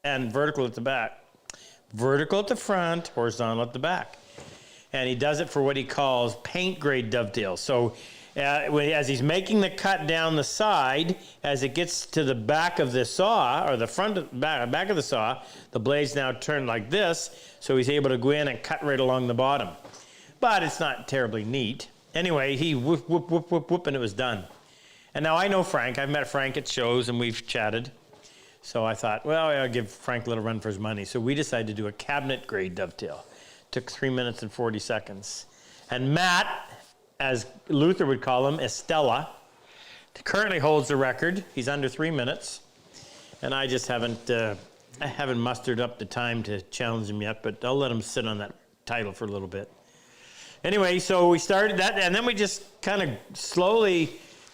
and vertical at the back. Vertical at the front, horizontal at the back. And he does it for what he calls paint grade dovetail. So as he's making the cut down the side, as it gets to the back of the saw, or the back of the saw, the blades now turn like this, so he's able to go in and cut right along the bottom. But it's not terribly neat. Anyway, he whoop, whoop, whoop, whoop, whoop, and it was done. And now I know Frank. I've met Frank at shows, and we've chatted. So I thought, well, I'll give Frank a little run for his money. So we decided to do a cabinet grade dovetail. Took 3 minutes and 40 seconds. And Matt, as Luther would call him, Estella, currently holds the record. He's under 3 minutes. And I just haven't mustered up the time to challenge him yet, but I'll let him sit on that title for a little bit. Anyway, so we started that, and then we just kind of slowly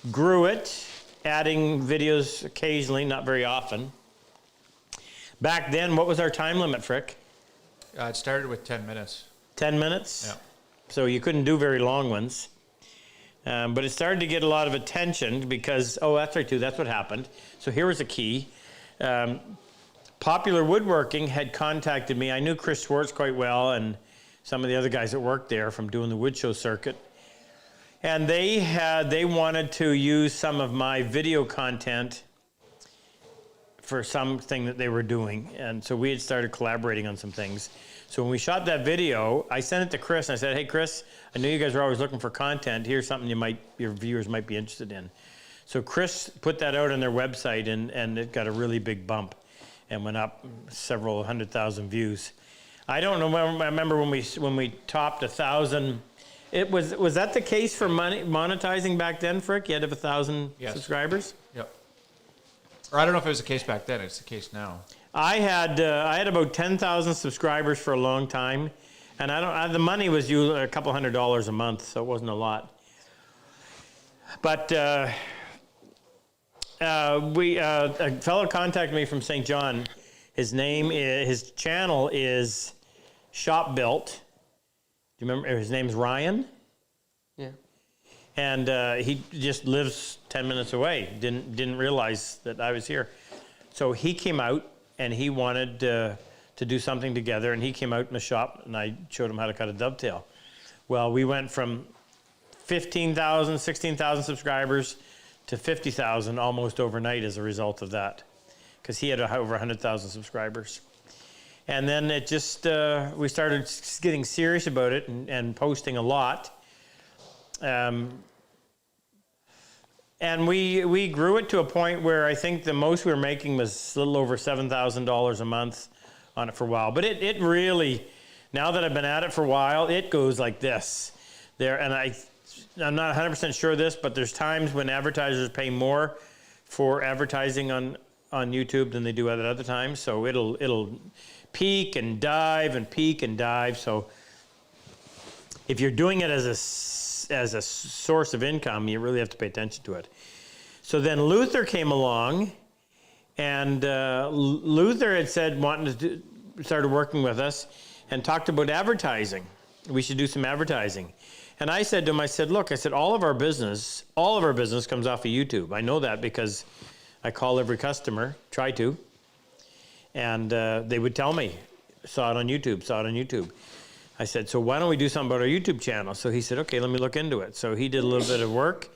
grew it, adding videos occasionally, not very often. Back then, what was our time limit, Frick? It started with 10 minutes. 10 minutes? Yeah. So you couldn't do very long ones. But it started to get a lot of attention because, oh, that's right too, that's what happened. So here was a key. Popular Woodworking had contacted me. I knew Chris Schwartz quite well and some of the other guys that worked there from doing the wood show circuit. And they wanted to use some of my video content for something that they were doing. And so we had started collaborating on some things. So when we shot that video, I sent it to Chris and I said, "Hey Chris, I know you guys are always looking for content. Here's something your viewers might be interested in." So Chris put that out on their website and it got a really big bump and went up several 100,000 views. I don't know, I remember when we topped 1,000. Was that the case for monetizing back then, Frick? You had to have 1,000 Yes. subscribers? Yep. Or I don't know if it was the case back then. It's the case now. I had about 10,000 subscribers for a long time, and the money was usually a couple $100 a month, so it wasn't a lot. But a fellow contacted me from St. John. His channel is Shop Built. Do you remember? His name's Ryan. Yeah. And he just lives 10 minutes away. Didn't realize that I was here. So he came out and he wanted to do something together. And he came out in the shop and I showed him how to cut a dovetail. Well, we went from 15,000, 16,000 subscribers to 50,000 almost overnight as a result of that. Because he had over 100,000 subscribers. And then it just, we started getting serious about it and posting a lot. And we grew it to a point where I think the most we were making was a little over $7,000 a month on it for a while. But it really, now that I've been at it for a while, it goes like this. And I'm not 100% sure of this, but there's times when advertisers pay more for advertising on YouTube than they do at other times. So it'll peak and dive and peak and dive. So if you're doing it as a source of income, you really have to pay attention to it. So then Luther came along, and Luther had said started working with us and talked about advertising. We should do some advertising. And I said to him, look, all of our business comes off of YouTube. I know that because I call every customer, try to, and they would tell me, saw it on YouTube. I said, so why don't we do something about our YouTube channel? So he said, okay, let me look into it. So he did a little bit of work,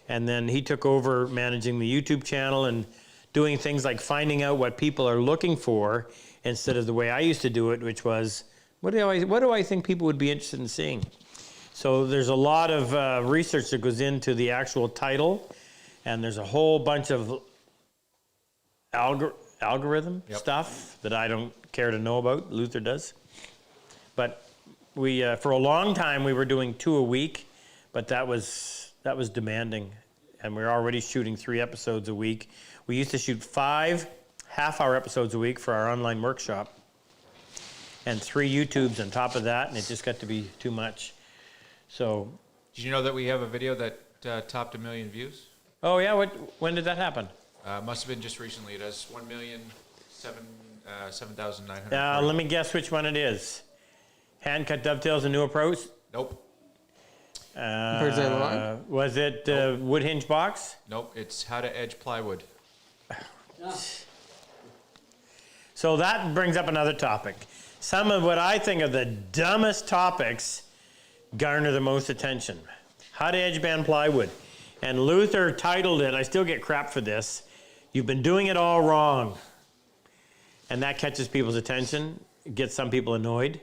and then he took over managing the YouTube channel and doing things like finding out what people are looking for instead of the way I used to do it, which was, what do I think people would be interested in seeing? So there's a lot of research that goes into the actual title, and there's a whole bunch of algorithm Yep. stuff that I don't care to know about. Luther does. But we, for a long time, we were doing 2 a week, but that was demanding. And we were already shooting 3 episodes a week. We used to shoot 5 half-hour episodes a week for our online workshop, and 3 YouTubes on top of that, and it just got to be too much. So, Did you know that we have a video that topped 1 million views? oh yeah, when did that happen? Must have been just recently. It has 1,007,900. Let me guess which one it is. Hand-cut dovetails and new approach? Nope. Bird's eye log? Was it wood hinge box? Nope. It's how to edge plywood. So that brings up another topic. Some of what I think are the dumbest topics garner the most attention. How to edge band plywood. And Luther titled it, I still get crap for this, "You've been doing it all wrong." And that catches people's attention, gets some people annoyed.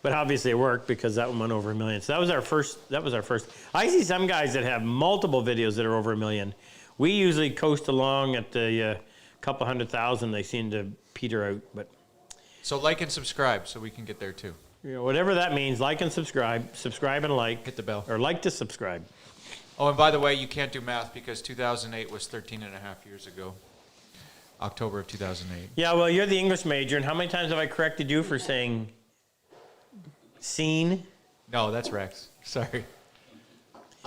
But obviously it worked because that one went over 1 million. So that was our first. I see some guys that have multiple videos that are over 1 million. We usually coast along at the couple 100,000. They seem to peter out. But So like and subscribe so we can get there too. you know, whatever that means, like and subscribe and like. Hit the bell. Or like to subscribe. Oh, and by the way, you can't do math because 2008 was 13 and a half years ago. October of 2008. Yeah, well, you're the English major, and how many times have I corrected you for saying scene? No, that's Rex. Sorry.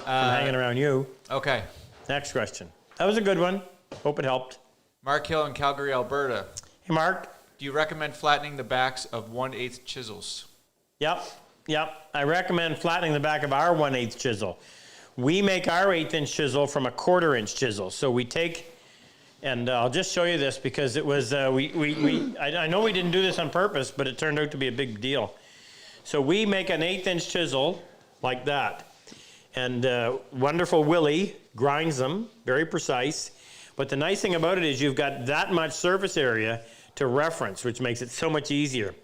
I'm hanging around you. Okay. Next question. That was a good one. Hope it helped. Mark Hill in Calgary, Alberta. Hey, Mark. Do you recommend flattening the backs of 1/8 chisels? Yep. I recommend flattening the back of our 1/8 chisel. We make our 1/8-inch chisel from a 1/4-inch chisel. So we take, and I'll just show you this because it was, I know we didn't do this on purpose, but it turned out to be a big deal. So we make an 1/8-inch chisel like that. And wonderful Willie grinds them, very precise. But the nice thing about it is you've got that much surface area to reference, which makes it so much easier.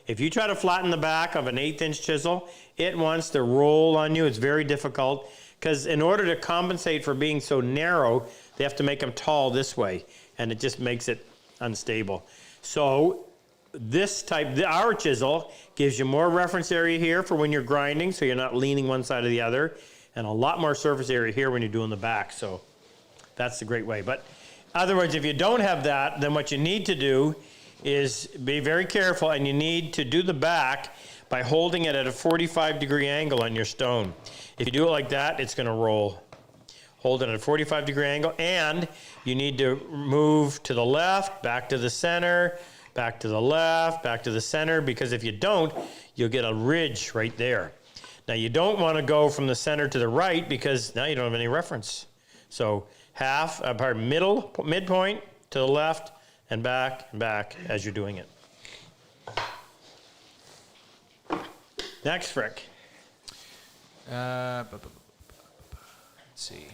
If you try to flatten the back of an 1/8-inch chisel, it wants to roll on you. It's very difficult because in order to compensate for being so narrow, they have to make them tall this way, and it just makes it unstable. So this type, our chisel, gives you more reference area here for when you're grinding, so you're not leaning one side or the other, and a lot more surface area here when you're doing the back. So that's the great way. But in other words, if you don't have that, then what you need to do is be very careful, and you need to do the back by holding it at a 45-degree angle on your stone. If you do it like that, it's going to roll. Hold it at a 45-degree angle, and you need to move to the left, back to the center, back to the left, back to the center, because if you don't, you'll get a ridge right there. Now, you don't want to go from the center to the right because now you don't have any reference. So midpoint to the left and back as you're doing it. Next, Frick. Let's see.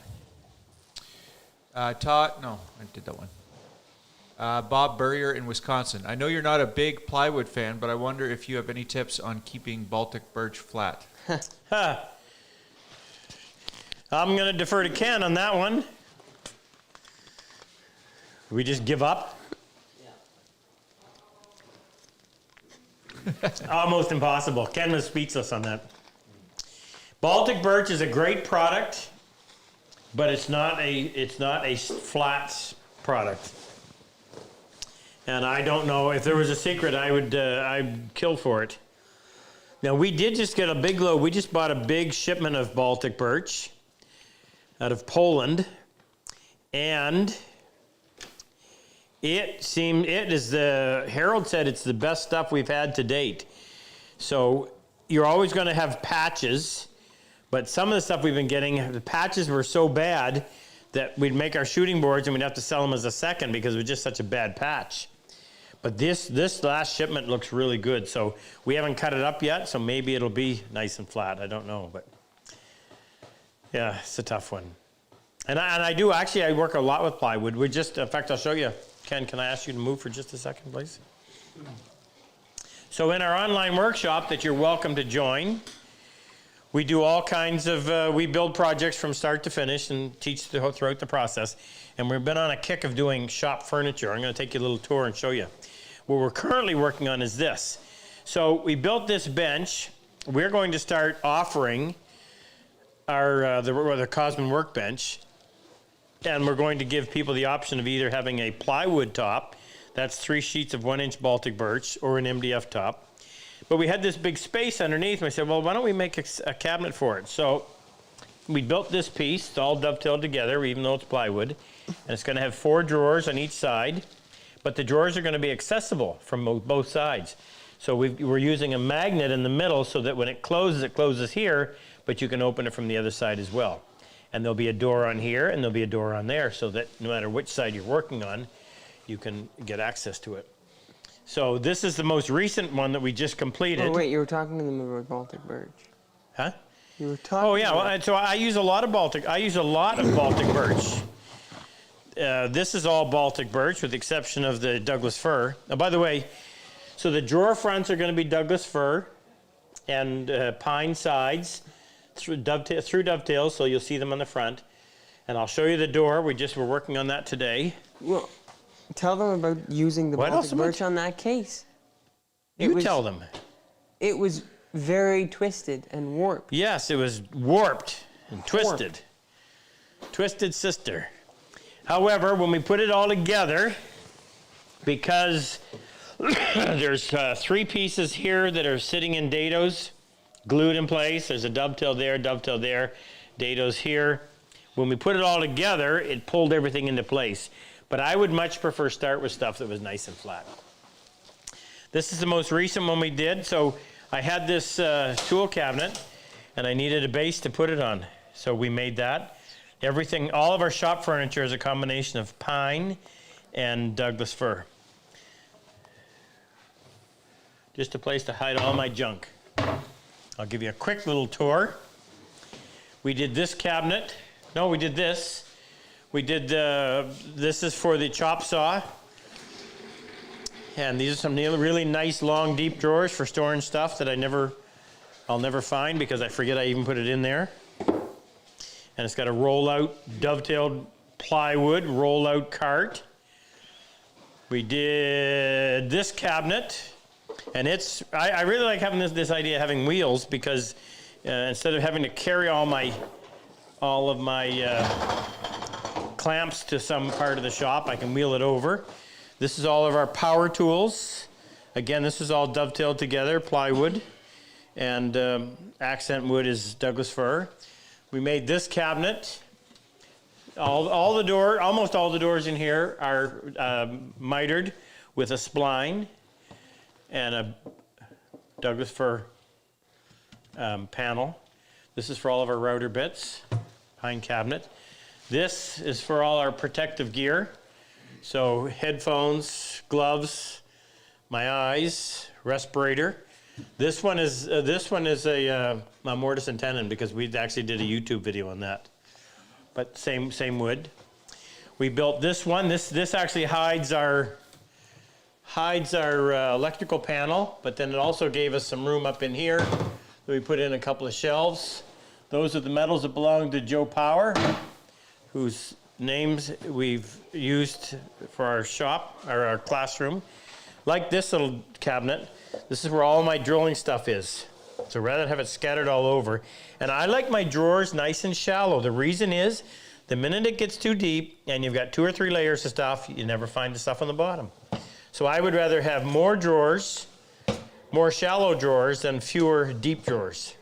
Todd, no, I did that one. Bob Burrier in Wisconsin. I know you're not a big plywood fan, but I wonder if you have any tips on keeping Baltic Birch flat. I'm going to defer to Ken on that one. We just give up? Almost impossible. Ken was speechless on that. Baltic Birch is a great product, but it's not a flat product. And I don't know if there was a secret, I'd kill for it. Now we did just get a big load. We just bought a big shipment of Baltic Birch out of Poland, and Harold said it's the best stuff we've had to date. So you're always going to have patches, but some of the stuff we've been getting, the patches were so bad that we'd make our shooting boards and we'd have to sell them as a second because it was just such a bad patch. But this last shipment looks really good. So we haven't cut it up yet, so maybe it'll be nice and flat. I don't know, but yeah, it's a tough one. And I do, actually, I work a lot with plywood. In fact, I'll show you. Ken, can I ask you to move for just a second, please? So in our online workshop that you're welcome to join, we do all kinds of, we build projects from start to finish and teach throughout the process. and we've been on a kick of doing shop furniture. I'm going to take you a little tour and show you. What we're currently working on is this. So we built this bench. We're going to start offering our the Cosman workbench, and we're going to give people the option of either having a plywood top, that's 3 sheets of 1-inch Baltic Birch, or an MDF top. But we had this big space underneath, and I said, well, why don't we make a cabinet for it? So we built this piece. It's all dovetailed together, even though it's plywood. And it's going to have 4 drawers on each side, but the drawers are going to be accessible from both sides. So we're using a magnet in the middle so that when it closes here, but you can open it from the other side as well. And there'll be a door on here, and there'll be a door on there, so that no matter which side you're working on, you can get access to it. So this is the most recent one that we just completed. Oh, wait, you were talking to them about Baltic Birch. Huh? You were talking. Oh yeah, well, so I use a lot of Baltic Birch. This is all Baltic Birch with the exception of the Douglas fir. Now, by the way, so the drawer fronts are going to be Douglas fir and pine sides through dovetails, so you'll see them on the front. And I'll show you the door. We're working on that today. Well, tell them about using the What else Baltic about- Birch on that case. You tell them. It was very twisted and warped. Yes, it was warped and twisted. Twisted sister. However, when we put it all together, because there's 3 pieces here that are sitting in dados, glued in place. There's a dovetail there, dados here. When we put it all together, it pulled everything into place. But I would much prefer start with stuff that was nice and flat. This is the most recent one we did. So I had this tool cabinet, and I needed a base to put it on. So we made that. Everything, all of our shop furniture is a combination of pine and Douglas fir. Just a place to hide all my junk. I'll give you a quick little tour. We did this cabinet. No, we did this. We did, this is for the chop saw. And these are some really nice, long, deep drawers for storing stuff that I'll never find because I forget I even put it in there. And it's got a roll-out dovetailed plywood roll-out cart. We did this cabinet, and I really like having this idea of having wheels because instead of having to carry all of my clamps to some part of the shop, I can wheel it over. This is all of our power tools. Again, this is all dovetailed together, plywood, and accent wood is Douglas fir. We made this cabinet. Almost all the doors in here are mitered with a spline and a Douglas fir panel. This is for all of our router bits, pine cabinet. This is for all our protective gear. So headphones, gloves, my eyes, respirator. This one is a mortise and tenon because we actually did a YouTube video on that. But same wood. We built this one. This actually hides our electrical panel, but then it also gave us some room up in here that we put in a couple of shelves. Those are the metals that belong to Joe Power, whose names we've used for our shop or our classroom. Like this little cabinet, this is where all my drilling stuff is. So rather than have it scattered all over. And I like my drawers nice and shallow. The reason is, the minute it gets too deep and you've got 2 or 3 layers of stuff, you never find the stuff on the bottom. So I would rather have more drawers, more shallow drawers than fewer deep drawers.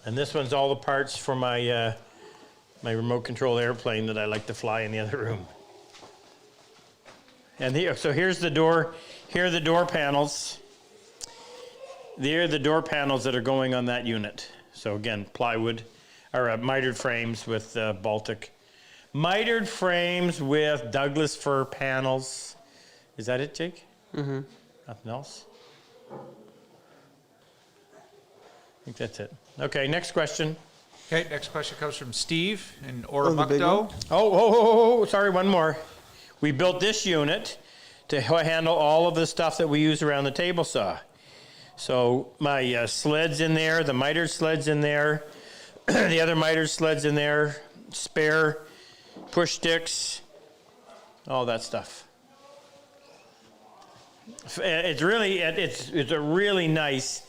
And this one's all the parts for my my remote control airplane that I like to fly in the other room. And so here's the door. Here are the door panels. There are the door panels that are going on that unit. So again, plywood, or mitered frames with Baltic. Mitered frames with Douglas fir panels. Is that it, Jake? Mm-hmm. Nothing else? I think that's it. Okay, next question. Okay, next question comes from Steve in the big Oromocto. Oh, sorry, one more. We built this unit to handle all of the stuff that we use around the table saw. So my sled's in there, the mitered sled's in there, the other mitered sled's in there, spare push sticks, all that stuff. It's really nice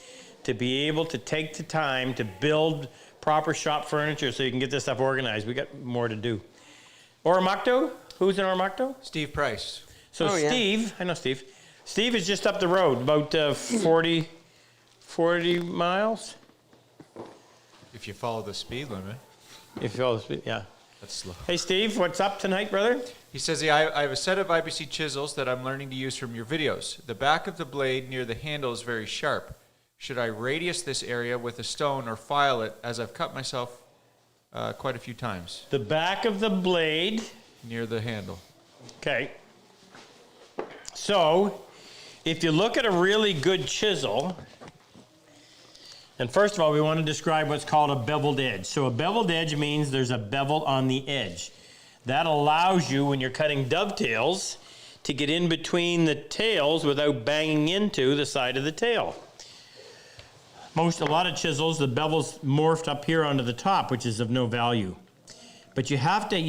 to be able to take the time to build proper shop furniture so you can get this stuff organized. We got more to do. Oromocto? Who's in Oromocto? Steve Price. So Oh, yeah. Steve, I know Steve. Steve is just up the road, about 40 miles. If you follow the speed limit, If you follow the speed, yeah. that's slow. Hey Steve, what's up tonight, brother? He says, yeah, I have a set of IBC chisels that I'm learning to use from your videos. The back of the blade near the handle is very sharp. Should I radius this area with a stone or file it, as I've cut myself quite a few times The back of the blade. near the handle? Okay. So, if you look at a really good chisel, and first of all, we want to describe what's called a beveled edge. So a beveled edge means there's a bevel on the edge. That allows you, when you're cutting dovetails, to get in between the tails without banging into the side of the tail. A lot of chisels, the bevel's morphed up here onto the top, which is of no value. But you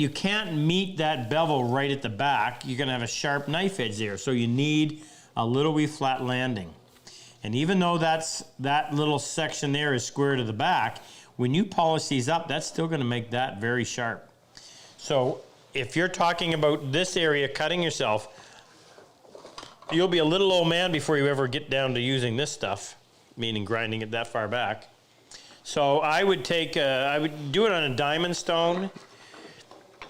can't meet that bevel right at the back. You're gonna have a sharp knife edge there. So you need a little wee flat landing. And even though that little section there is square to the back, when you polish these up, that's still gonna make that very sharp. So if you're talking about this area cutting yourself, you'll be a little old man before you ever get down to using this stuff, meaning grinding it that far back. So I would do it on a diamond stone.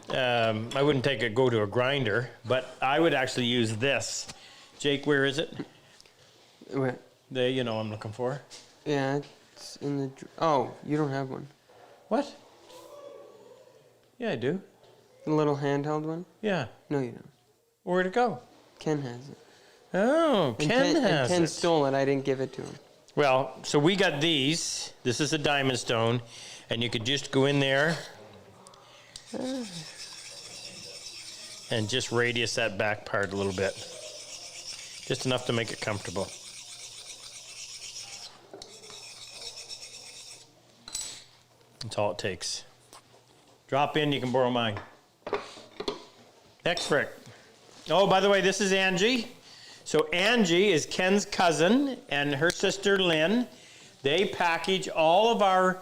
I wouldn't go to a grinder, but I would actually use this. Jake, where is it? Where? You know what I'm looking for. Yeah, it's in the. Oh, you don't have one. What? Yeah, I do. The little handheld one? Yeah. No, you don't. Where'd it go? Ken has it. Oh, Ken has Ken it. stole it. I didn't give it to him. Well, so we got these. This is a diamond stone, and you could just go in there and just radius that back part a little bit. Just enough to make it comfortable. That's all it takes. Drop in, you can borrow mine. Next frick. Oh, by the way, this is Angie. So Angie is Ken's cousin and her sister Lynn. They package all of our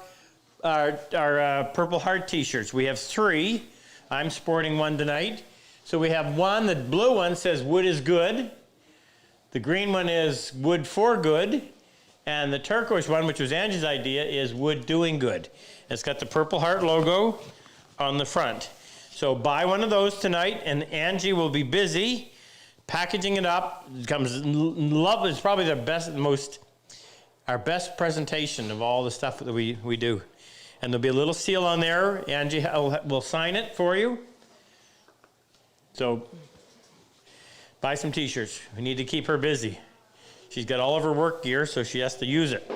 Purple Heart t-shirts. We have 3. I'm sporting one tonight. So we have one, the blue one says wood is good. The green one is wood for good. And the turquoise one, which was Angie's idea, is wood doing good. It's got the Purple Heart logo on the front. So buy one of those tonight, and Angie will be busy packaging it up. It comes love. It's probably our best presentation of all the stuff that we do. And there'll be a little seal on there. Angie will sign it for you. So buy some t-shirts. We need to keep her busy. She's got all of her work gear, so she has to use it.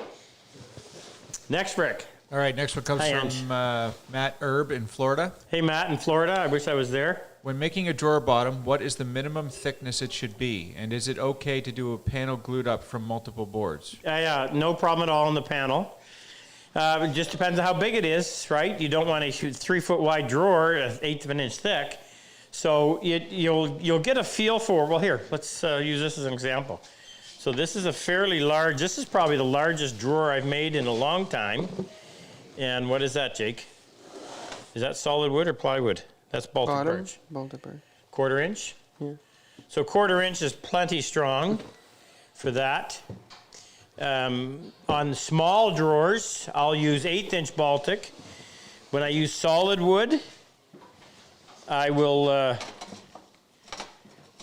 Next, Rick. All right, next one comes Hi, from Ange. Matt Erb in Florida. Hey, Matt in Florida. I wish I was there. When making a drawer bottom, what is the minimum thickness it should be? And is it okay to do a panel glued up from multiple boards? Yeah, no problem at all in the panel. It just depends on how big it is, right? You don't want a 3-foot wide drawer, 1/8 of an inch thick. So you'll get a feel for, well, here, let's use this as an example. So this is a fairly large, this is probably the largest drawer I've made in a long time. And what is that, Jake? Is that solid wood or plywood? That's Baltic Birch. Baltic Birch. 1/4 inch? Yeah. So 1/4 inch is plenty strong for that. On small drawers, I'll use 1/8 inch Baltic. When I use solid wood, I will,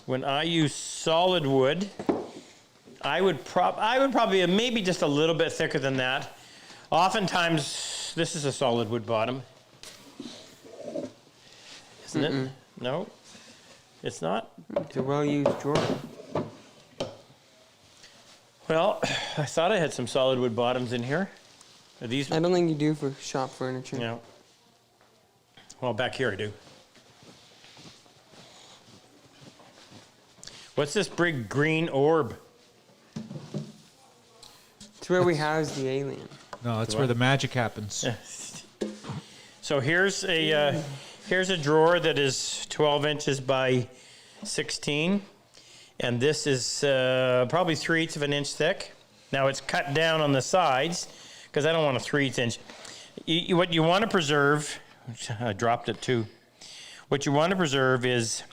when I use solid wood, I would probably maybe just a little bit thicker than that. Oftentimes, this is a solid wood bottom. Isn't it? No, it's not. It's a well-used drawer. Well, I thought I had some solid wood bottoms in here. Are these? I don't think you do for shop furniture. No. Well, back here I do. What's this big green orb? It's where we house the alien. No, that's where the magic happens. So here's Here's a drawer that is 12 inches by 16, and this is probably 3/8 of an inch thick. Now it's cut down on the sides because I don't want a 3/8 inch. What you want to preserve, I dropped it too. What you want to preserve is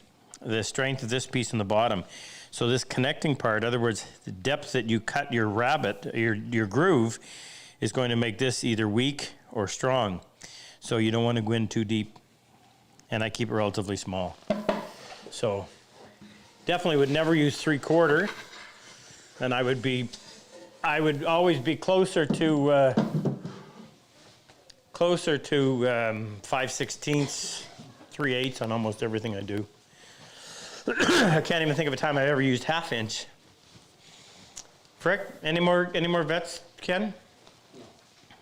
the strength of this piece in the bottom. So this connecting part, in other words, the depth that you cut your rabbet, your groove, is going to make this either weak or strong. So you don't want to go in too deep. And I keep it relatively small. So definitely would never use 3/4. And I would always be closer to 5/16, 3/8 on almost everything I do. I can't even think of a time I've ever used 1/2 inch. Frick, any more vets, Ken?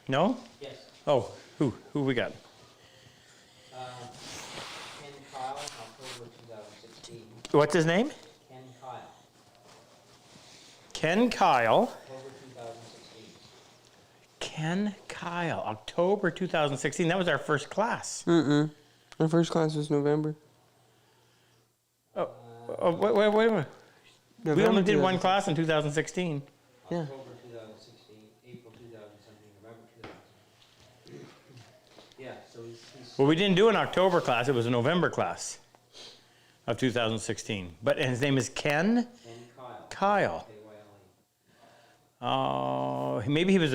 No? Yes. Oh, who we got? Ken Kyle, October 2016. What's his name? Ken Kyle, Ken Kyle. October 2016. Ken Kyle, October 2016. That was our first class. Our first class was November. Wait a minute. We November only did one 2016. class in 2016. Yeah. October 2016, April 2017, November 2016. Yeah, so he's Well, we didn't do an October class. It was a November class of 2016. But his name is Ken Ken Kyle. Kyle. KYLE. Oh, maybe he was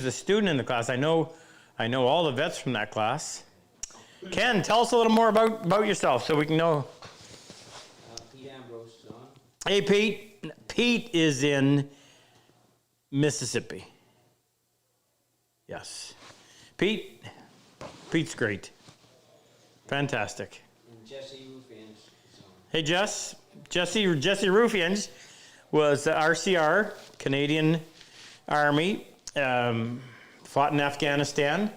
a student in the class. I know all the vets from that class. Ken, tell us a little more about yourself so we can know. Pete Ambrose is on. Hey, Pete. Pete is in Mississippi. Yes. Pete's great. Fantastic. And Jesse Rufians is on. Hey, Jesse Rufians was the RCR, Canadian Army, fought in Afghanistan.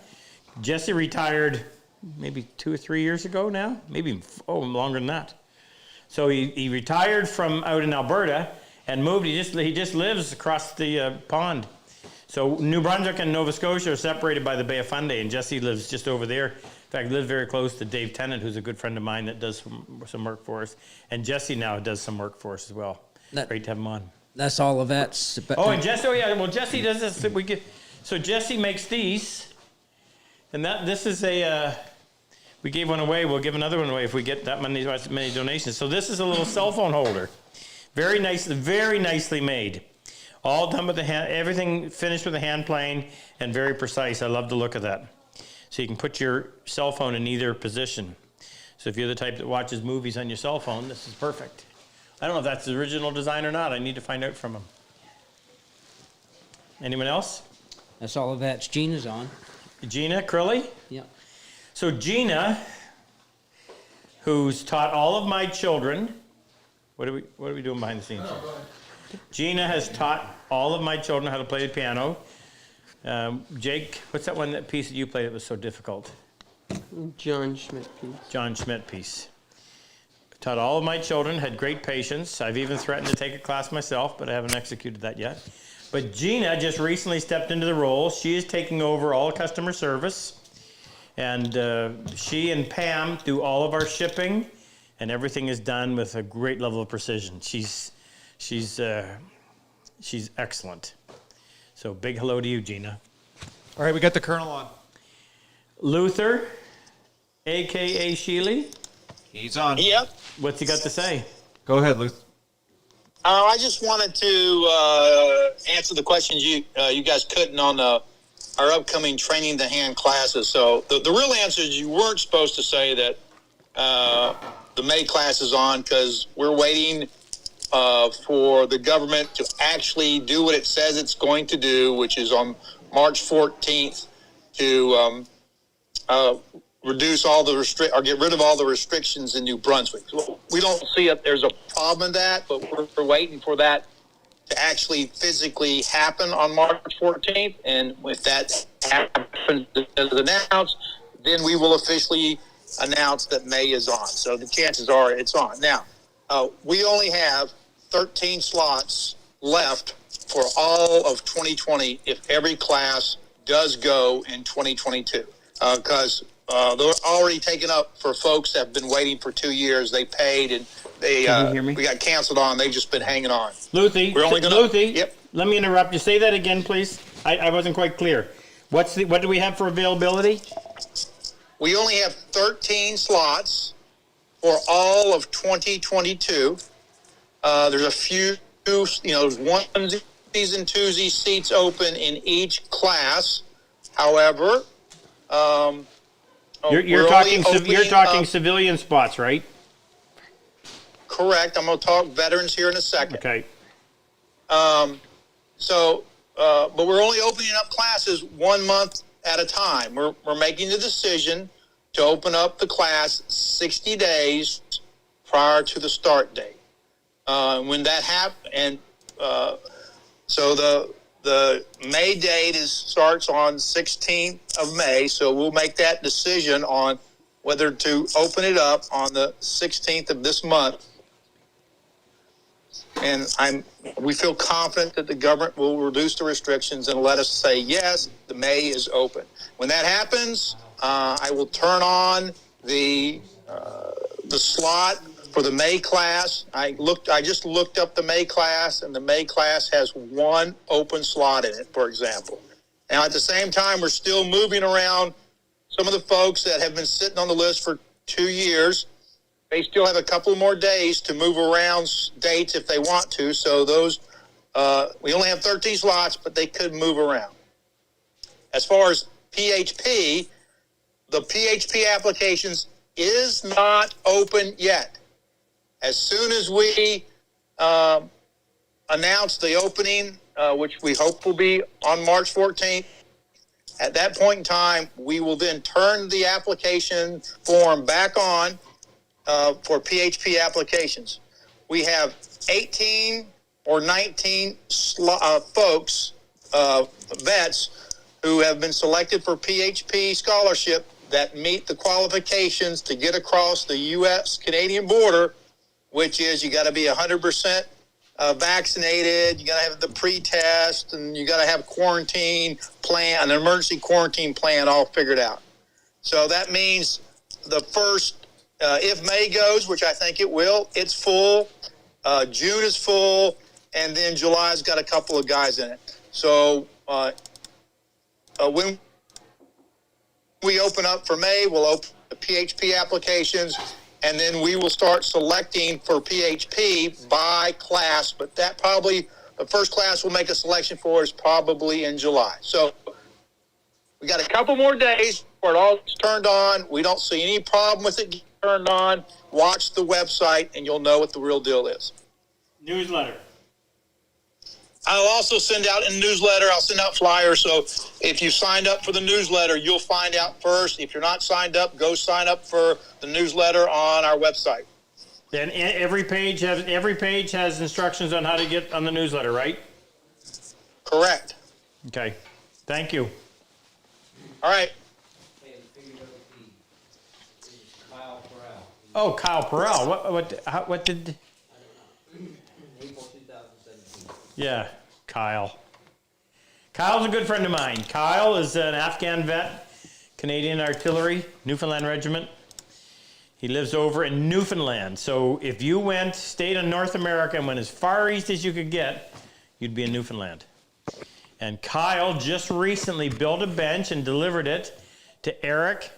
Jesse retired maybe 2 or 3 years ago now, maybe longer than that. So he retired from out in Alberta and moved. He just lives across the pond. So New Brunswick and Nova Scotia are separated by the Bay of Fundy, and Jesse lives just over there. In fact, lives very close to Dave Tennant, who's a good friend of mine that does some work for us. And Jesse now does some work for us as well. Great to have him on. That's all the vets. But, Oh, and Jesse, well, Jesse does this. So Jesse makes these, and this is we gave one away. We'll give another one away if we get that many donations. So this is a little cell phone holder. Very nice, very nicely made. All done with the hand, everything finished with the hand plane and very precise. I love the look of that. So you can put your cell phone in either position. So if you're the type that watches movies on your cell phone, this is perfect. I don't know if that's the original design or not. I need to find out from him. Anyone else? that's all the vets. Gina's on. Gina Crilly? Yeah. So Gina, who's taught all of my children, what are we doing behind the scenes? Gina has taught all of my children how to play the piano. Jake, what's that piece that you played that was so difficult? John Schmidt piece. John Schmidt piece. Taught all of my children, had great patience. I've even threatened to take a class myself, but I haven't executed that yet. But Gina just recently stepped into the role. She is taking over all customer service. And she and Pam do all of our shipping, and everything is done with a great level of precision. She's excellent. So big hello to you, Gina. All right, we got the Colonel on. Luther, a.k.a. Sheely, He's on. Yep. what's he got to say? Go ahead, Luke. I just wanted to answer the questions you guys couldn't on our upcoming training the hand classes. So the real answer is you weren't supposed to say that the May class is on because we're waiting for the government to actually do what it says it's going to do, which is on March 14th to reduce all the or get rid of all the restrictions in New Brunswick. We don't see it. There's a problem in that, but we're waiting for that to actually physically happen on March 14th. And if that happens as announced, then we will officially announce that May is on. So the chances are it's on. Now, we only have 13 slots left for all of 2020 if every class does go in 2022. Because they're already taken up for folks that have been waiting for 2 years. They paid and they Can you hear me? we got canceled on. They've just been hanging on. Luthi, We're only gonna- Luthi, Yep. let me interrupt you. Say that again, please. I wasn't quite clear. What do we have for availability? We only have 13 slots for all of 2022. There's a few, there's onesies and twosies seats open in each class. However, You're we're talking only opening you're talking up- civilian spots, right? Correct. I'm going to talk veterans here in a second. Okay. But we're only opening up classes 1 month at a time. We're making the decision to open up the class 60 days prior to the start date. When that happens, and so the May date starts on 16th of May. So we'll make that decision on whether to open it up on the 16th of this month. And we feel confident that the government will reduce the restrictions and let us say, yes, the May is open. When that happens, I will turn on the slot for the May class. I just looked up the May class, and the May class has 1 open slot in it, for example. Now, at the same time, we're still moving around some of the folks that have been sitting on the list for 2 years. They still have a couple more days to move around dates if they want to. So those, we only have 13 slots, but they could move around. As far as PHP, the PHP applications is not open yet. As soon as we announce the opening, which we hope will be on March 14th, at that point in time, we will then turn the application form back on for PHP applications. We have 18 or 19 folks, vets, who have been selected for PHP scholarship that meet the qualifications to get across the U.S.-Canadian border, which is you got to be 100% vaccinated, you got to have the pre-test, and you got to have quarantine plan, an emergency quarantine plan all figured out. So that means the first, if May goes, which I think it will, it's full. June is full, and then July's got a couple of guys in it. So when we open up for May, we'll open the PHP applications, and then we will start selecting for PHP by class. But that probably, the first class we'll make a selection for is probably in July. So we got a couple more days before it all gets turned on. We don't see any problem with it getting turned on. Watch the website, and you'll know what the real deal is. Newsletter. I'll also send out a newsletter. I'll send out flyers. So if you signed up for the newsletter, you'll find out first. If you're not signed up, go sign up for the newsletter on our website. And every page has instructions on how to get on the newsletter, right? Correct. Okay. Thank you. All right. Okay, we figured out this is Kyle Corral, Oh, Kyle Perrell. What did? April 2017. Yeah, Kyle. Kyle's a good friend of mine. Kyle is an Afghan vet, Canadian Artillery, Newfoundland Regiment. He lives over in Newfoundland. So if you stayed in North America and went as far east as you could get, you'd be in Newfoundland. And Kyle just recently built a bench and delivered it to Eric.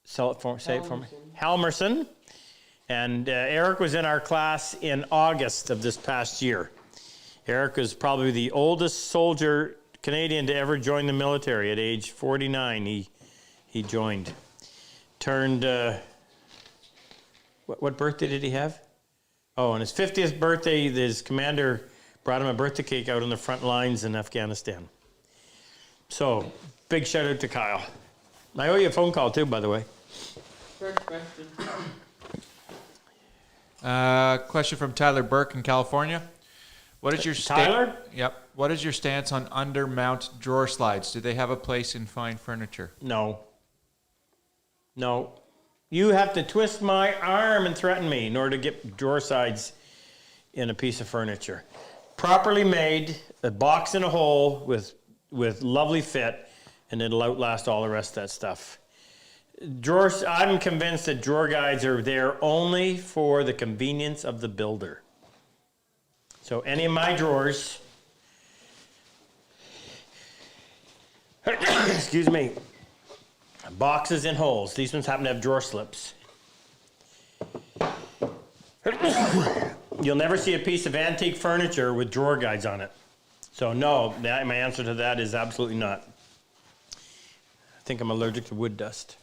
Say it for me. Halmerson. And Eric was in our class in August of this past year. Eric is probably the oldest soldier Canadian to ever join the military. At age 49, he joined. Turned, what birthday did he have? Oh, on his 50th birthday, his commander brought him a birthday cake out on the front lines in Afghanistan. So, big shout out to Kyle. I owe you a phone call too, by the way. First question. Question from Tyler Burke in California. What is your Tyler? Yep. What is your stance on undermount drawer slides? Do they have a place in fine furniture? No. You have to twist my arm and threaten me in order to get drawer sides in a piece of furniture. Properly made, a box in a hole with lovely fit, and it'll outlast all the rest of that stuff. Drawers, I'm convinced that drawer guides are there only for the convenience of the builder. So any of my drawers, excuse me, boxes and holes. These ones happen to have drawer slips. You'll never see a piece of antique furniture with drawer guides on it. So no, my answer to that is absolutely not. I think I'm allergic to wood dust.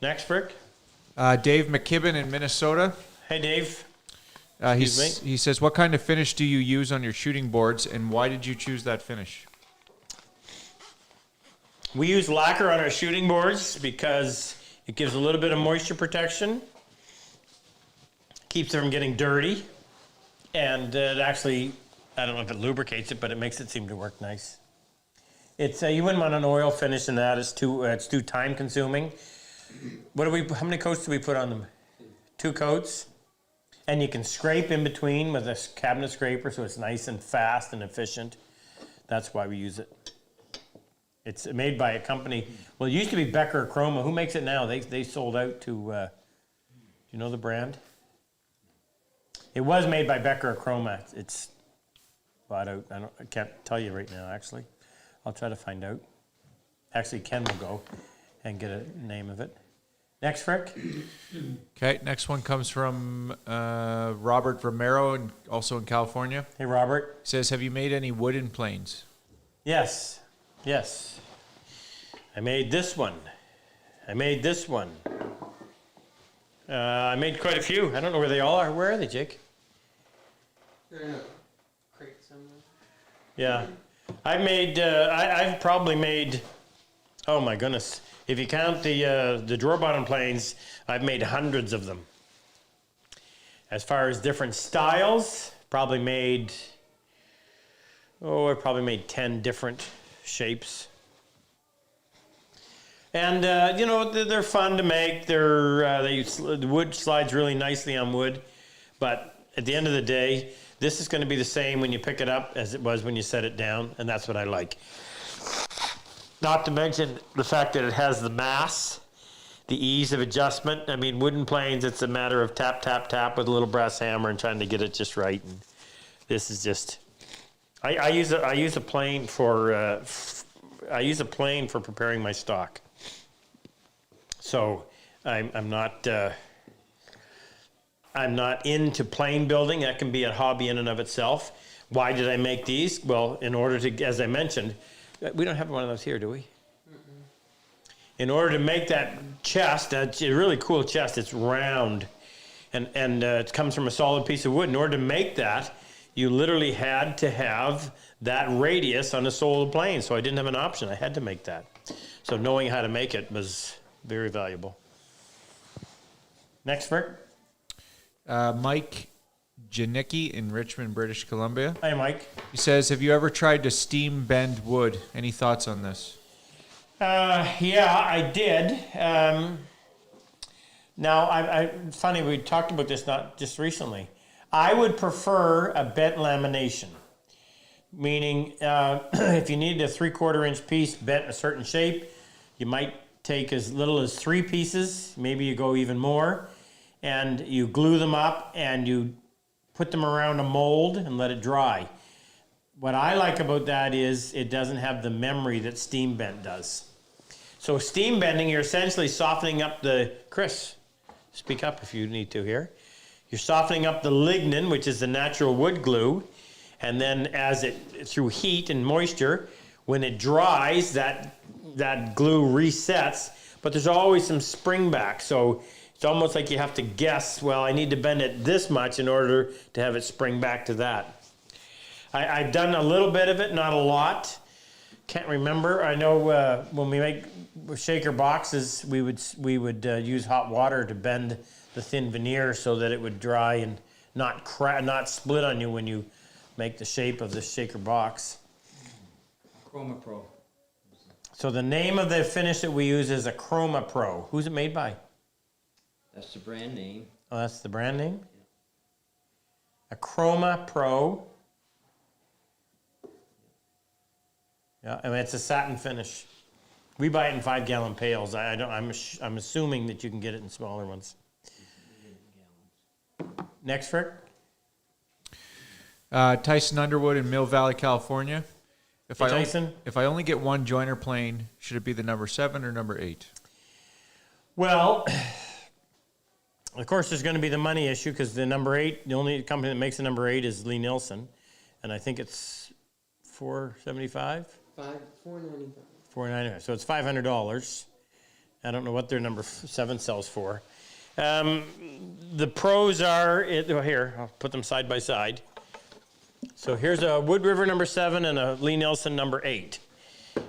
Next, Frick. Dave McKibben in Minnesota. Hey, Dave. He says, what kind of finish do you use on your shooting boards, and why did you choose that finish? We use lacquer on our shooting boards because it gives a little bit of moisture protection, keeps it from getting dirty, and it actually, I don't know if it lubricates it, but it makes it seem to work nice. It's you wouldn't want an oil finish in that. It's too time consuming. How many coats do we put on them? 2 coats. And you can scrape in between with a cabinet scraper, so it's nice and fast and efficient. That's why we use it. It's made by a company. Well, it used to be Becker Chroma. Who makes it now? They sold out to. Do you know the brand? It was made by Becker Chroma. It's bought out. I can't tell you right now. Actually, I'll try to find out. Actually, Ken will go and get a name of it. Next, Frick. Okay, next one comes from Robert Romero, also in California. Hey, Robert. He says, have you made any wooden planes? Yes. I made this one. I made quite a few. I don't know where they all are. Where are they, Jake? They're in a crate somewhere. Yeah. I've probably made, oh my goodness. If you count the drawer bottom planes, I've made hundreds of them. As far as different styles, I probably made 10 different shapes. And, they're fun to make. The wood slides really nicely on wood. But at the end of the day, this is going to be the same when you pick it up as it was when you set it down, and that's what I like. Not to mention the fact that it has the mass, the ease of adjustment. I mean, wooden planes, it's a matter of tap, tap, tap with a little brass hammer and trying to get it just right. And this is just, I use a plane for preparing my stock. So I'm not into plane building. That can be a hobby in and of itself. Why did I make these? Well, in order to, as I mentioned, we don't have one of those here, do we? In order to make that chest, that's a really cool chest. It's round, and it comes from a solid piece of wood. In order to make that, you literally had to have that radius on the sole of the plane. So I didn't have an option. I had to make that. So knowing how to make it was very valuable. Next, Frick. Mike Janicki in Richmond, British Columbia. Hi, Mike. He says, have you ever tried to steam bend wood? Any thoughts on this? Yeah, I did. Now, funny, we talked about this not just recently. I would prefer a bent lamination, meaning if you needed a 3/4 inch piece bent in a certain shape, you might take as little as 3 pieces, maybe you go even more, and you glue them up and you put them around a mold and let it dry. What I like about that is it doesn't have the memory that steam bend does. So steam bending, you're essentially softening up Chris, speak up if you need to here. You're softening up the lignin, which is the natural wood glue, and then through heat and moisture, when it dries, that glue resets, but there's always some spring back. So it's almost like you have to guess, well, I need to bend it this much in order to have it spring back to that. I've done a little bit of it, not a lot. Can't remember. I know when we make shaker boxes, we would use hot water to bend the thin veneer so that it would dry and not split on you when you make the shape of the shaker box. Chroma Pro. So the name of the finish that we use is a Chroma Pro. Who's it made by? That's the brand name. Oh, that's the brand name? A Chroma Pro. Yeah, I mean, it's a satin finish. We buy it in 5-gallon pails. I'm assuming that you can get it in smaller ones. Next, Rick. Tyson Underwood in Mill Valley, California. If Hey, I Tyson. if I only get one joiner plane, should it be the number 7 or number 8? Well, of course, there's going to be the money issue because the number 8, the only company that makes the number 8 is Lee Nielsen, and I think it's $475, $4.95. $4.95. So it's $500. I don't know what their number 7 sells for. The pros are here. I'll put them side by side. So here's a Wood River number 7 and a Lee Nielsen number 8.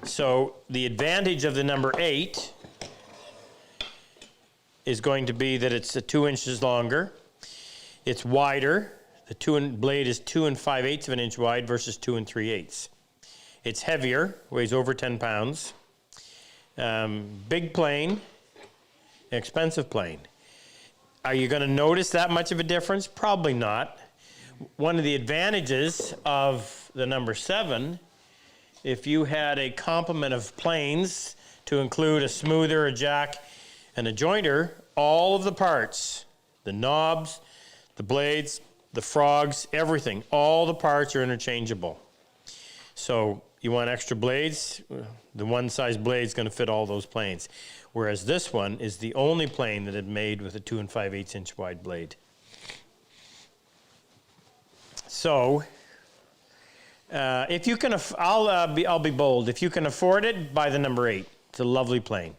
So the advantage of the number 8 is going to be that it's 2 inches longer. It's wider. The blade is 2 5/8 of an inch wide versus 2 3/8. It's heavier, weighs over 10 pounds. Big plane, expensive plane. Are you going to notice that much of a difference? Probably not. One of the advantages of the number 7, if you had a complement of planes to include a smoother, a jack, and a jointer, all of the parts, the knobs, the blades, the frogs, everything, all the parts are interchangeable. So you want extra blades, the one size blade is going to fit all those planes. Whereas this one is the only plane that is made with a 2 5/8 inch wide blade. So if you can, I'll be bold. If you can afford it, buy the number 8. It's a lovely plane.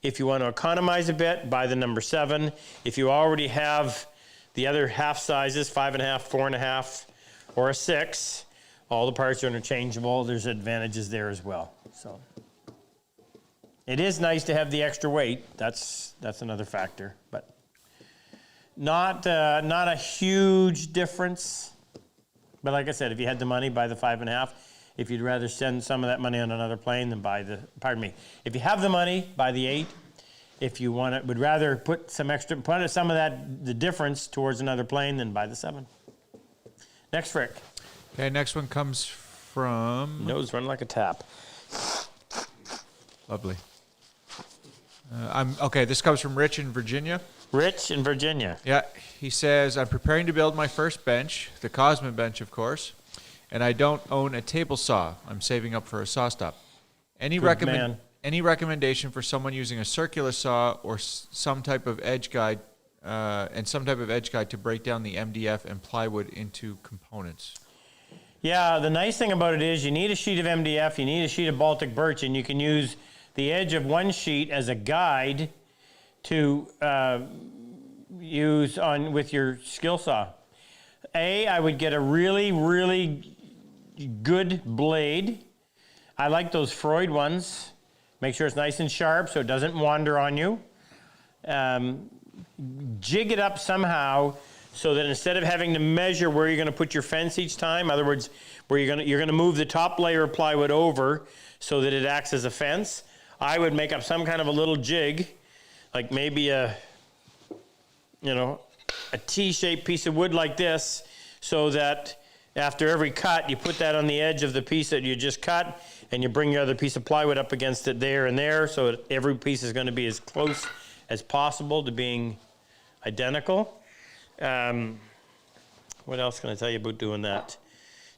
If you want to economize a bit, buy the number 7. If you already have the other half sizes, 5.5, 4.5, or a 6, all the parts are interchangeable. There's advantages there as well. So it is nice to have the extra weight. That's another factor, but not a huge difference. But like I said, if you had the money, buy the 5.5. If you'd rather spend some of that money on another plane, then buy the, if you have the money, buy the 8. If you would rather put some of the difference towards another plane, then buy the 7. Next, Rick. Okay, next one comes from... Nose run like a tap. Lovely. Okay, this comes from Rich in Virginia. Rich in Virginia. Yeah, he says, I'm preparing to build my first bench, the Cosman bench, of course, and I don't own a table saw. I'm saving up for a saw stop. Any recommendation for someone using a circular saw or some type of edge guide to break down the MDF and plywood into components? Yeah, the nice thing about it is you need a sheet of MDF, you need a sheet of Baltic Birch, and you can use the edge of one sheet as a guide to use with your skill saw. I would get a really, really good blade. I like those Freud ones. Make sure it's nice and sharp so it doesn't wander on you. Jig it up somehow so that instead of having to measure where you're going to put your fence each time, in other words, where you're going to move the top layer of plywood over so that it acts as a fence, I would make up some kind of a little jig, like maybe a T-shaped piece of wood like this, so that after every cut, you put that on the edge of the piece that you just cut, and you bring your other piece of plywood up against it there and there, so that every piece is going to be as close as possible to being identical. What else can I tell you about doing that?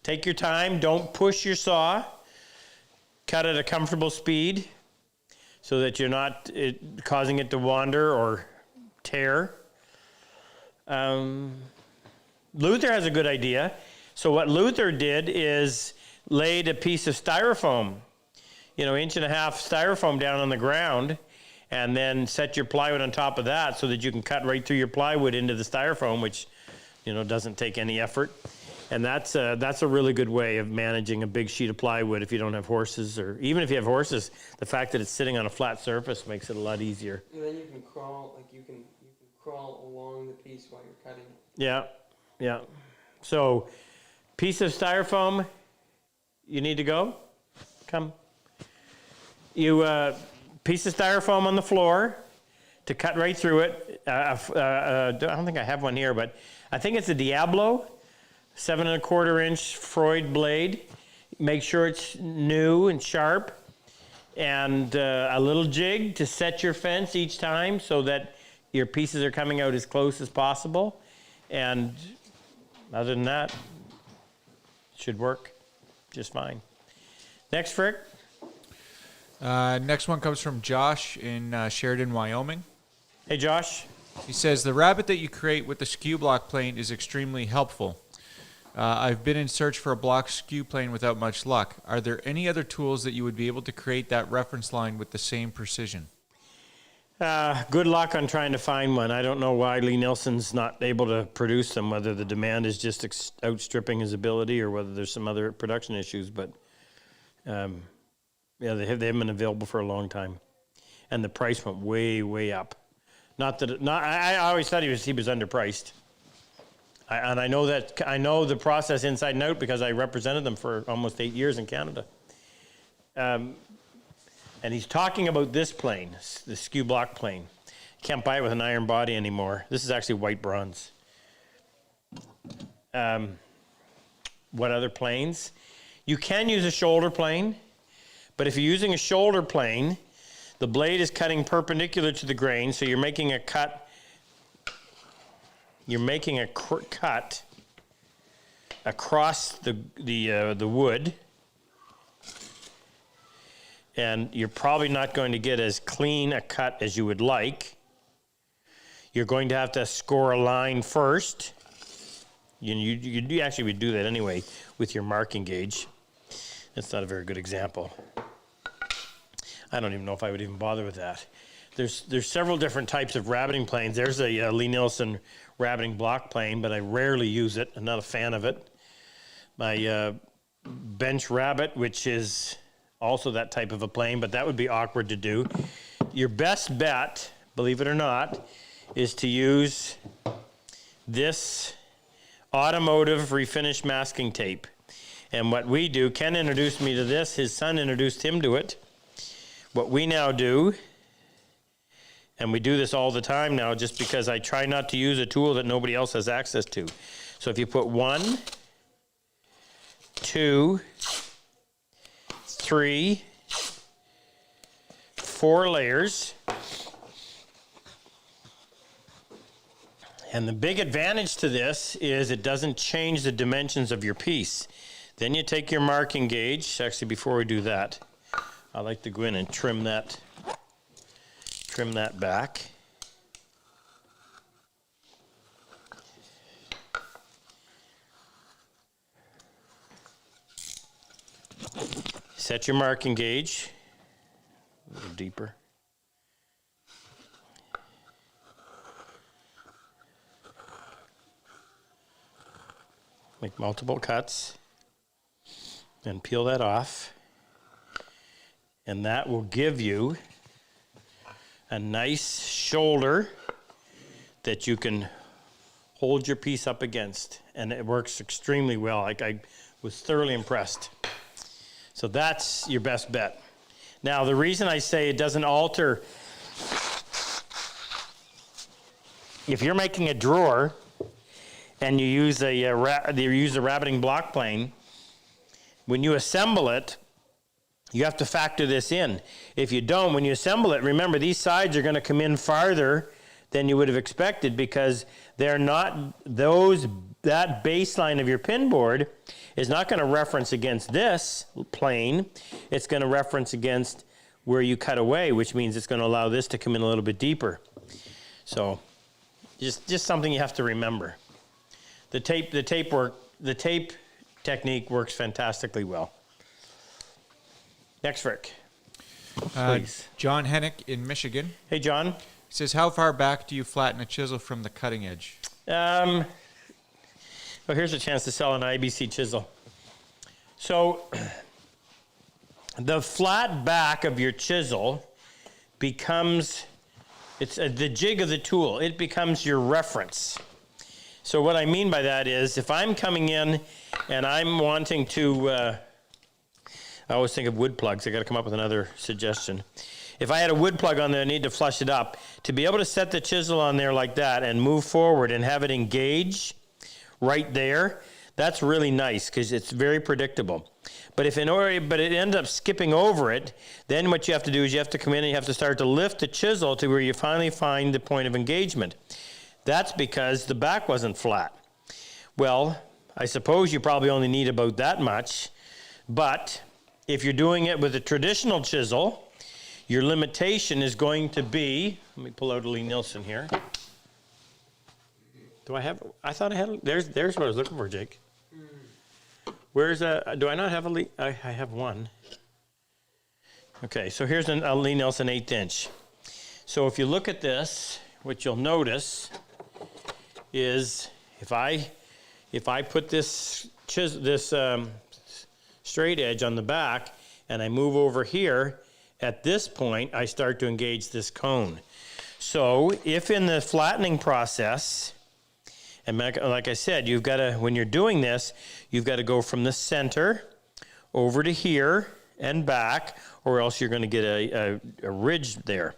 Take your time. Don't push your saw. Cut at a comfortable speed so that you're not causing it to wander or tear. Luther has a good idea. So what Luther did is laid a piece of styrofoam, 1.5 inch styrofoam down on the ground, and then set your plywood on top of that so that you can cut right through your plywood into the styrofoam, which doesn't take any effort. And that's a really good way of managing a big sheet of plywood if you don't have horses, or even if you have horses, the fact that it's sitting on a flat surface makes it a lot easier. And then you can crawl, you can crawl along the piece while you're cutting it. Yeah. So, piece of styrofoam, you need to go? Come. Piece of styrofoam on the floor to cut right through it. I don't think I have one here, but I think it's a Diablo, 7 1/4 inch Freud blade. make sure it's new and sharp, and a little jig to set your fence each time so that your pieces are coming out as close as possible. And other than that, it should work just fine. Next, Frick. Next one comes from Josh in Sheridan, Wyoming. Hey, Josh. He says, the rabbet that you create with the skew block plane is extremely helpful. I've been in search for a block skew plane without much luck. Are there any other tools that you would be able to create that reference line with the same precision? Good luck on trying to find one. I don't know why Lee Nilsson's not able to produce them, whether the demand is just outstripping his ability or whether there's some other production issues. But, yeah, they haven't been available for a long time. And the price went way, way up. I always thought he was underpriced. I know the process inside and out because I represented them for almost 8 years in Canada. And he's talking about this plane, the skew block plane. Can't buy it with an iron body anymore. This is actually white bronze. What other planes? You can use a shoulder plane, but if you're using a shoulder plane, the blade is cutting perpendicular to the grain, so you're making a cut. You're making a cut across the wood, and you're probably not going to get as clean a cut as you would like. You're going to have to score a line first. You actually would do that anyway with your marking gauge. That's not a very good example. I don't even know if I would even bother with that. There's several different types of rabbeting planes. There's a Lee Nilsson rabbeting block plane, but I rarely use it. I'm not a fan of it. My bench rabbet, which is also that type of a plane, but that would be awkward to do. Your best bet, believe it or not, is to use this automotive refinish masking tape. And what we do, Ken introduced me to this, his son introduced him to it. What we now do, and we do this all the time now just because I try not to use a tool that nobody else has access to. So if you put 1, 2, 3, 4 layers, and the big advantage to this is it doesn't change the dimensions of your piece. Then you take your marking gauge. Actually, before we do that, I like to go in and trim that back. Set your marking gauge a little deeper. Make multiple cuts and peel that off. And that will give you a nice shoulder that you can hold your piece up against. And it works extremely well. I was thoroughly impressed. So that's your best bet. Now, the reason I say it doesn't alter, if you're making a drawer and you use a rabbeting block plane, when you assemble it, you have to factor this in. If you don't, when you assemble it, remember these sides are going to come in farther than you would have expected because they're not that baseline of your pin board is not going to reference against this plane. It's going to reference against where you cut away, which means it's going to allow this to come in a little bit deeper. So just something you have to remember. The tape technique works fantastically well. Next, Rick. Please. John Hennick in Michigan. Hey, John. He says, how far back do you flatten a chisel from the cutting edge? Well, here's a chance to sell an IBC chisel. So the flat back of your chisel becomes, it's the jig of the tool. It becomes your reference. So what I mean by that is if I'm coming in and I'm wanting to, I always think of wood plugs. I got to come up with another suggestion. If I had a wood plug on there, I need to flush it up. To be able to set the chisel on there like that and move forward and have it engage right there, That's really nice because it's very predictable. But if but it ends up skipping over it, then what you have to do is you have to come in and you have to start to lift the chisel to where you finally find the point of engagement. That's because the back wasn't flat. Well, I suppose you probably only need about that much, but if you're doing it with a traditional chisel, your limitation is going to be, let me pull out a Lee Nielsen here. Do I have, I thought I had, there's what I was looking for, Jake. Where's do I not have a Lee? I have one. Okay, so here's a Lee Nielsen 1/8 inch. So if you look at this, what you'll notice is if I put this straight edge on the back and I move over here, at this point I start to engage this cone. So if in the flattening process, and like I said, you've got to, when you're doing this, you've got to go from the center over to here and back, or else you're going to get a ridge there.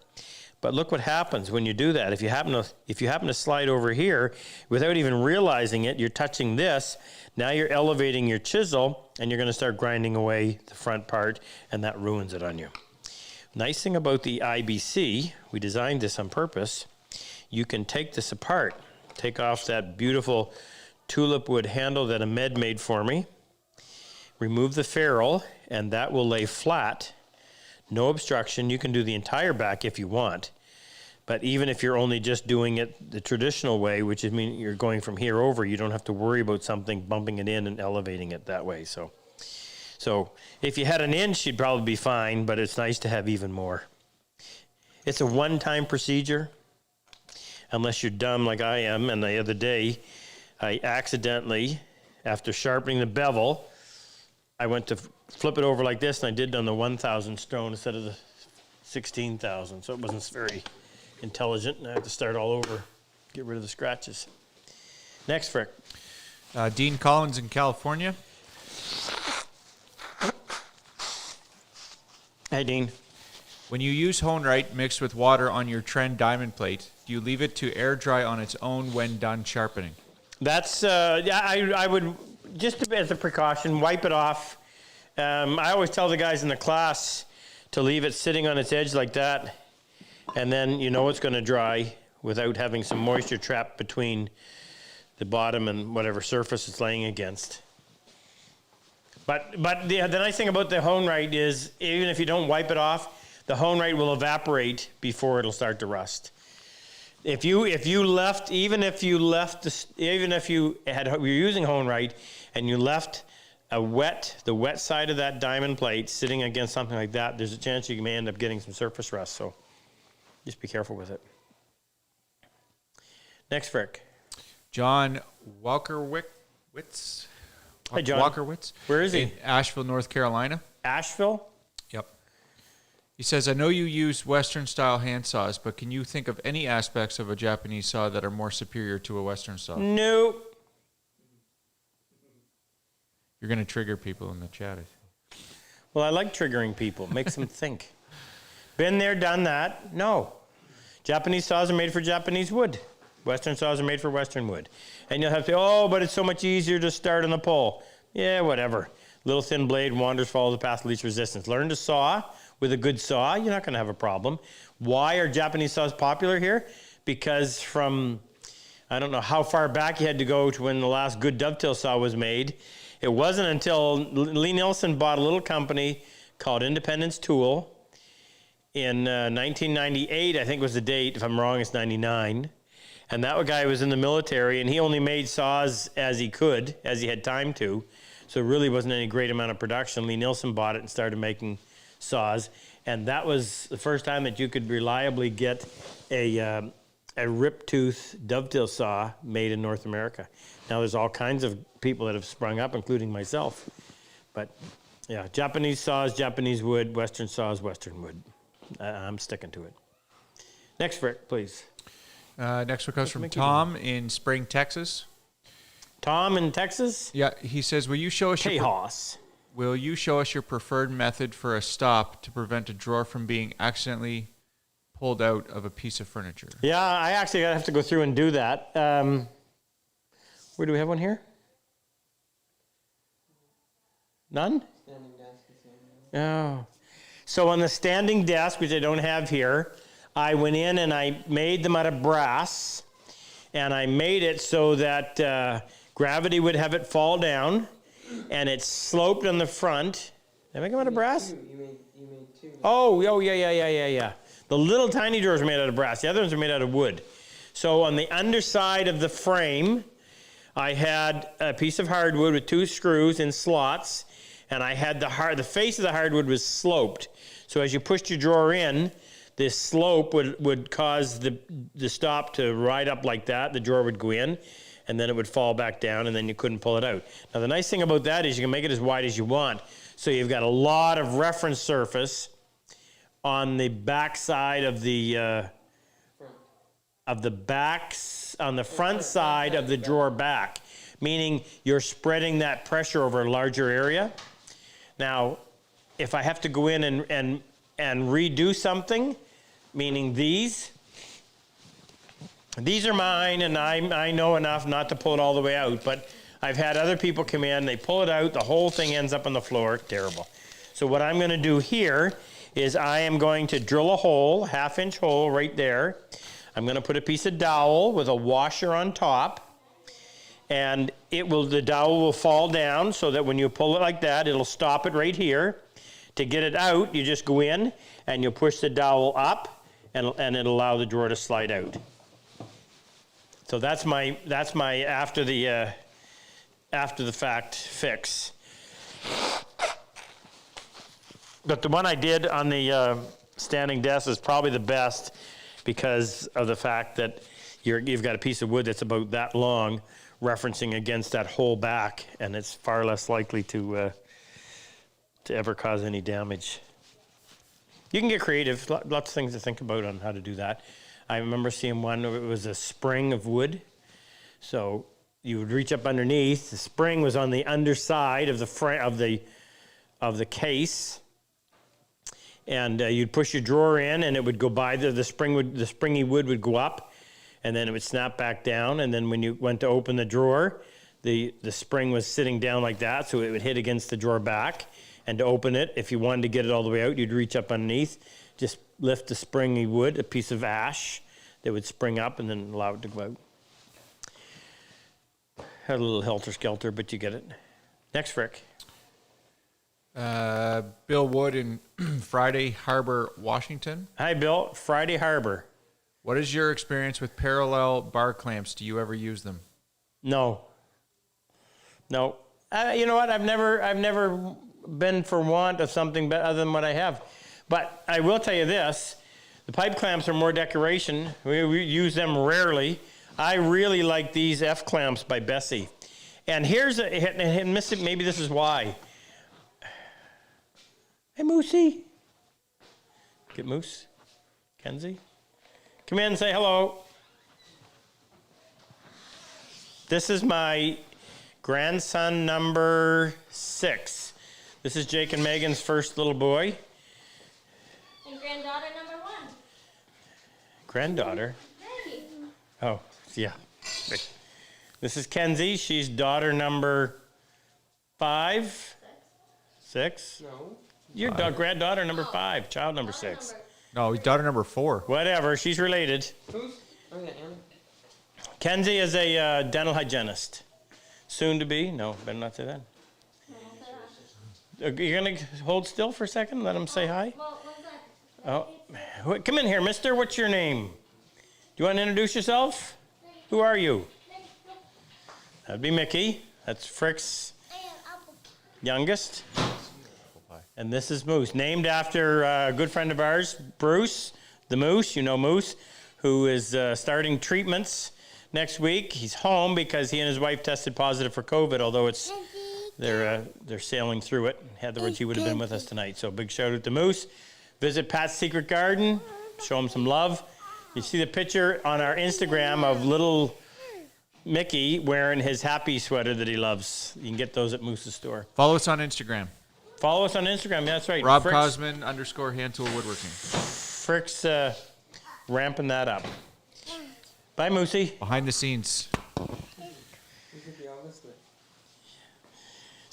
But look what happens when you do that. If you happen to slide over here without even realizing it, you're touching this. Now you're elevating your chisel, and you're going to start grinding away the front part, and that ruins it on you. Nice thing about the IBC, we designed this on purpose. You can take this apart. Take off that beautiful tulip wood handle that Ahmed made for me. Remove the ferrule, and that will lay flat. No obstruction. You can do the entire back if you want. But even if you're only just doing it the traditional way, which is mean you're going from here over, you don't have to worry about something bumping it in and elevating it that way. So if you had 1 inch, you'd probably be fine, but it's nice to have even more. It's a one-time procedure. Unless you're dumb like I am, and the other day, I accidentally, after sharpening the bevel, I went to flip it over like this, and I did it on the 1,000 stone instead of the 16,000, so it wasn't very intelligent, and I had to start all over, get rid of the scratches. Next, Frick. Dean Collins in California. Hey, Dean. When you use Honrite mixed with water on your trend diamond plate, do you leave it to air dry on its own when done sharpening? That's, I would, just as a precaution, wipe it off. I always tell the guys in the class to leave it sitting on its edge like that, and then you know it's going to dry without having some moisture trapped between the bottom and whatever surface it's laying against. But the nice thing about the Honrite is, even if you don't wipe it off, the Honrite will evaporate before it'll start to rust. If you were using Honrite and you left the wet side of that diamond plate sitting against something like that, there's a chance you may end up getting some surface rust. So just be careful with it. Next, Frick. John Walkerwitz. Hi, John. Walkerwitz. Where is he? In Asheville, North Carolina. Asheville? Yep. He says, I know you use Western-style hand saws, but can you think of any aspects of a Japanese saw that are more superior to a Western saw? No. You're going to trigger people in the chat, I think. Well, I like triggering people. Makes them think. Been there, done that? No. Japanese saws are made for Japanese wood. Western saws are made for Western wood. And you'll have to say, oh, but it's so much easier to start on the pole. Yeah, whatever. Little thin blade wanders, follows the path of least resistance. Learn to saw with a good saw. You're not going to have a problem. Why are Japanese saws popular here? Because from, I don't know how far back you had to go to when the last good dovetail saw was made. It wasn't until Lee Nielsen bought a little company called Independence Tool in 1998, I think was the date. If I'm wrong, it's 99. And that guy was in the military, and he only made saws as he could, as he had time to. So it really wasn't any great amount of production. Lee Nielsen bought it and started making saws. And that was the first time that you could reliably get a rip tooth dovetail saw made in North America. Now there's all kinds of people that have sprung up, including myself. But yeah, Japanese saws, Japanese wood, Western saws, Western wood. I'm sticking to it. Next, Frick, please. Next one comes from Tom in Spring, Texas. Tom in Texas? Yeah, he says, will you show us your preferred method for a stop to prevent a drawer from being accidentally pulled out of a piece of furniture? Yeah, I actually have to go through and do that. Where do we have one here? None? Standing desk is the only one. Oh. So on the standing desk, which I don't have here, I went in and I made them out of brass. And I made it so that gravity would have it fall down. And it's sloped on the front. Did I make them out of brass? You made two. Oh, yeah. The little tiny drawers are made out of brass. The other ones are made out of wood. So on the underside of the frame, I had a piece of hardwood with 2 screws in slots, and I had the face of the hardwood was sloped. So as you pushed your drawer in, this slope would cause the stop to ride up like that. The drawer would go in, and then it would fall back down, and then you couldn't pull it out. Now the nice thing about that is you can make it as wide as you want. So you've got a lot of reference surface on the back side of the on the front side of the drawer back, meaning you're spreading that pressure over a larger area. Now, if I have to go in and redo something, meaning these are mine, and I know enough not to pull it all the way out, but I've had other people come in, they pull it out, the whole thing ends up on the floor. Terrible. So what I'm going to do here is I am going to drill a hole, 1/2-inch hole right there. I'm going to put a piece of dowel with a washer on top, and the dowel will fall down so that when you pull it like that, it'll stop it right here. To get it out, you just go in and you push the dowel up, and it'll allow the drawer to slide out. So that's my after the fact fix. But the one I did on the standing desk is probably the best because of the fact that you've got a piece of wood that's about that long referencing against that whole back, and it's far less likely to ever cause any damage. You can get creative. Lots of things to think about on how to do that. I remember seeing one, it was a spring of wood. So you would reach up underneath. The spring was on the underside of the case, and you'd push your drawer in, and it would go by the springy wood would go up, and then it would snap back down. And then when you went to open the drawer, the spring was sitting down like that, so it would hit against the drawer back. And to open it, if you wanted to get it all the way out, you'd reach up underneath, just lift the springy wood, a piece of ash that would spring up, and then allow it to go out. Had a little helter-skelter, but you get it. Next, Frick. Bill Wood in Friday Harbor, Washington. Hi, Bill. Friday Harbor. What is your experience with parallel bar clamps? Do you ever use them? No. You know what? I've never been for want of something other than what I have. But I will tell you this. The pipe clamps are more decoration. We use them rarely. I really like these F clamps by Bessie. And maybe this is why. Hey, Moosey. Get Moose. Kenzie. Come in and say hello. This is my grandson number 6. This is Jake and Megan's first little boy. And granddaughter number 1. Granddaughter? Maggie. Oh, yeah. This is Kenzie. She's daughter number 5. 6? No. Your granddaughter number 5, child number 6. No, he's daughter number 4. Whatever, she's related. Who's? Oh, yeah, Anna. Kenzie is a dental hygienist. Soon to be. No, better not say that. You're going to hold still for a second? Let him say hi? Well, what's that? Oh, come in here, mister. What's your name? Do you want to introduce yourself? Who are you? That'd be Mickey. That's Frick's youngest. And this is Moose, named after a good friend of ours, Bruce, the Moose. You know Moose, who is starting treatments next week. He's home because he and his wife tested positive for COVID, although they're sailing through it. Otherwise, he would have been with us tonight. So big shout out to Moose. Visit Pat's Secret Garden. Show him some love. You see the picture on our Instagram of little Mickey wearing his happy sweater that he loves. You can get those at Moose's store. Follow us on Instagram. Follow us on Instagram. That's right. RobCosman _ hand tool woodworking. Frick's ramping that up. Bye, Moosey. Behind the scenes.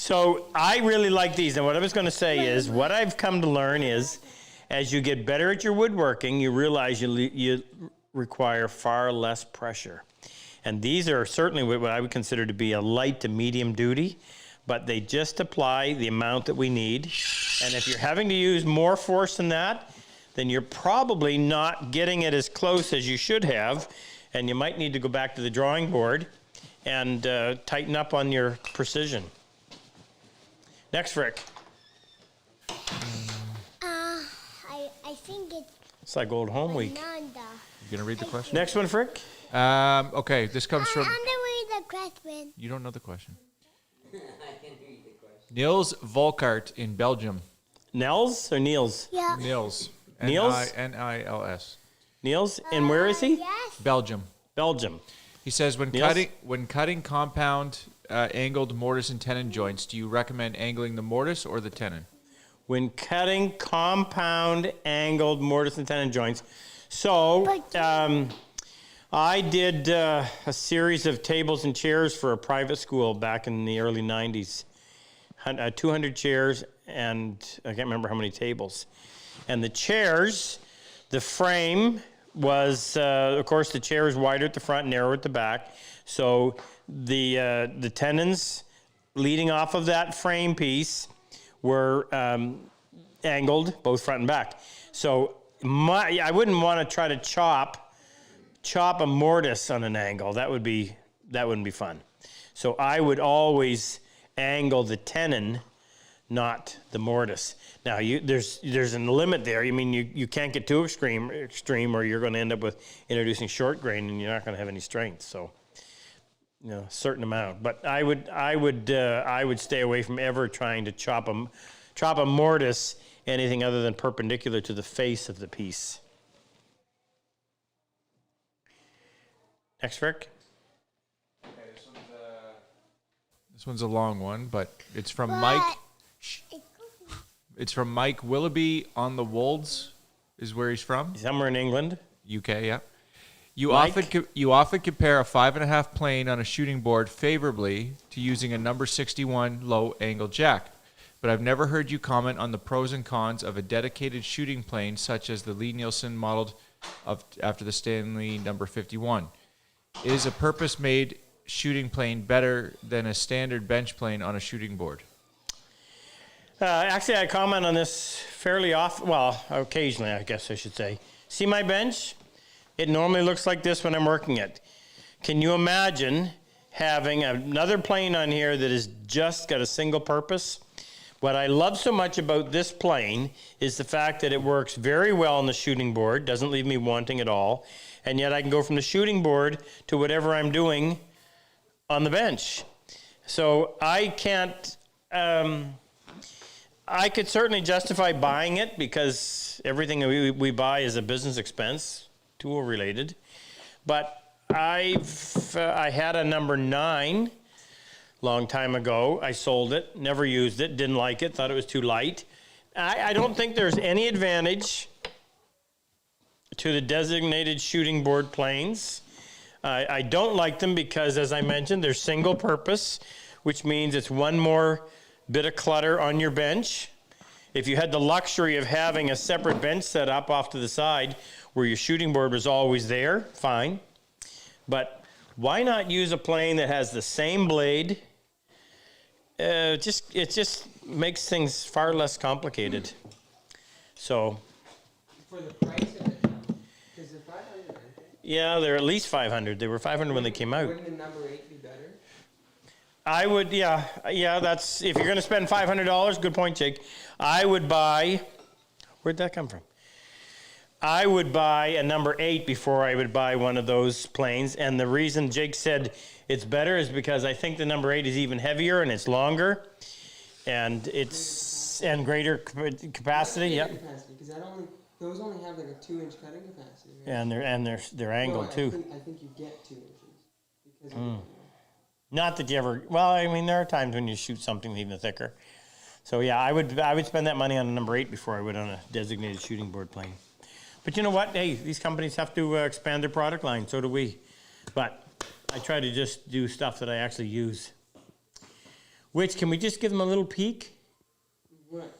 So I really like these. And what I was going to say is, what I've come to learn is, as you get better at your woodworking, you realize you require far less pressure. And these are certainly what I would consider to be a light to medium duty, but they just apply the amount that we need. And if you're having to use more force than that, then you're probably not getting it as close as you should have, and you might need to go back to the drawing board and tighten up on your precision. Next, Rick. I think It's like old home week. Nanda. You gonna read the question? Next one, Frick. Okay, this comes from. I'm gonna read the question. You don't know the question. I can read the question. Niels Volkart in Belgium. Nels or Niels? Yeah. Niels. Niels? Nils. Niels, and where is he? Yes. Belgium. Belgium. He says when Niels? cutting compound angled mortise and tenon joints, do you recommend angling the mortise or the tenon? When cutting compound angled mortise and tenon joints. So, I did a series of tables and chairs for a private school back in the early 90s. 200 chairs and I can't remember how many tables. And the chairs, the frame was, of course, the chair is wider at the front, narrower at the back. So the tenons leading off of that frame piece were angled both front and back. So I wouldn't want to try to chop a mortise on an angle. That wouldn't be fun. So I would always angle the tenon, not the mortise. Now there's a limit there. I mean you can't get too extreme, or you're going to end up with introducing short grain, and you're not going to have any strength. So a certain amount. But I would stay away from ever trying to chop a mortise anything other than perpendicular to the face of the piece. Next, Rick. Okay, this one's a long one, but it's from Mike. It's from Mike Willoughby on the Wolds, is where he's from. Somewhere in England. UK, yeah. You Mike? often compare a 5.5 plane on a shooting board favorably to using a number 61 low angle jack, but I've never heard you comment on the pros and cons of a dedicated shooting plane such as the Lee Nielsen modeled after the Stanley number 51. Is a purpose-made shooting plane better than a standard bench plane on a shooting board? Actually, I comment on this fairly often. Well, occasionally, I guess I should say. See my bench? It normally looks like this when I'm working it. Can you imagine having another plane on here that has just got a single purpose? What I love so much about this plane is the fact that it works very well on the shooting board, doesn't leave me wanting at all, and yet I can go from the shooting board to whatever I'm doing on the bench. So I can't, I could certainly justify buying it because everything we buy is a business expense, tool related. But I had a number 9 long time ago. I sold it, never used it, didn't like it, thought it was too light. I don't think there's any advantage to the designated shooting board planes. I don't like them because, as I mentioned, they're single purpose, which means it's one more bit of clutter on your bench. If you had the luxury of having a separate bench set up off to the side where your shooting board was always there, fine. But why not use a plane that has the same blade? It just makes things far less complicated. So. For the price of it, because they're 500. Yeah, they're at least 500. They were 500 when they came out. Wouldn't the number 8 be better? I would, yeah. That's if you're going to spend $500. Good point, Jake. I would buy. Where'd that come from? I would buy a number 8 before I would buy one of those planes. And the reason Jake said it's better is because I think the number 8 is even heavier and it's longer, and greater capacity. Yep. Capacity, because those only have like a 2-inch cutting capacity. Right? Yeah, and they're angled too. I think you get 2 inches because of Not that you ever. Well, I mean, there are times when you shoot something even thicker. So yeah, I would spend that money on a number 8 before I would on a designated shooting board plane. But you know what? Hey, these companies have to expand their product line. So do we. But I try to just do stuff that I actually use. Which, can we just give them a little peek What?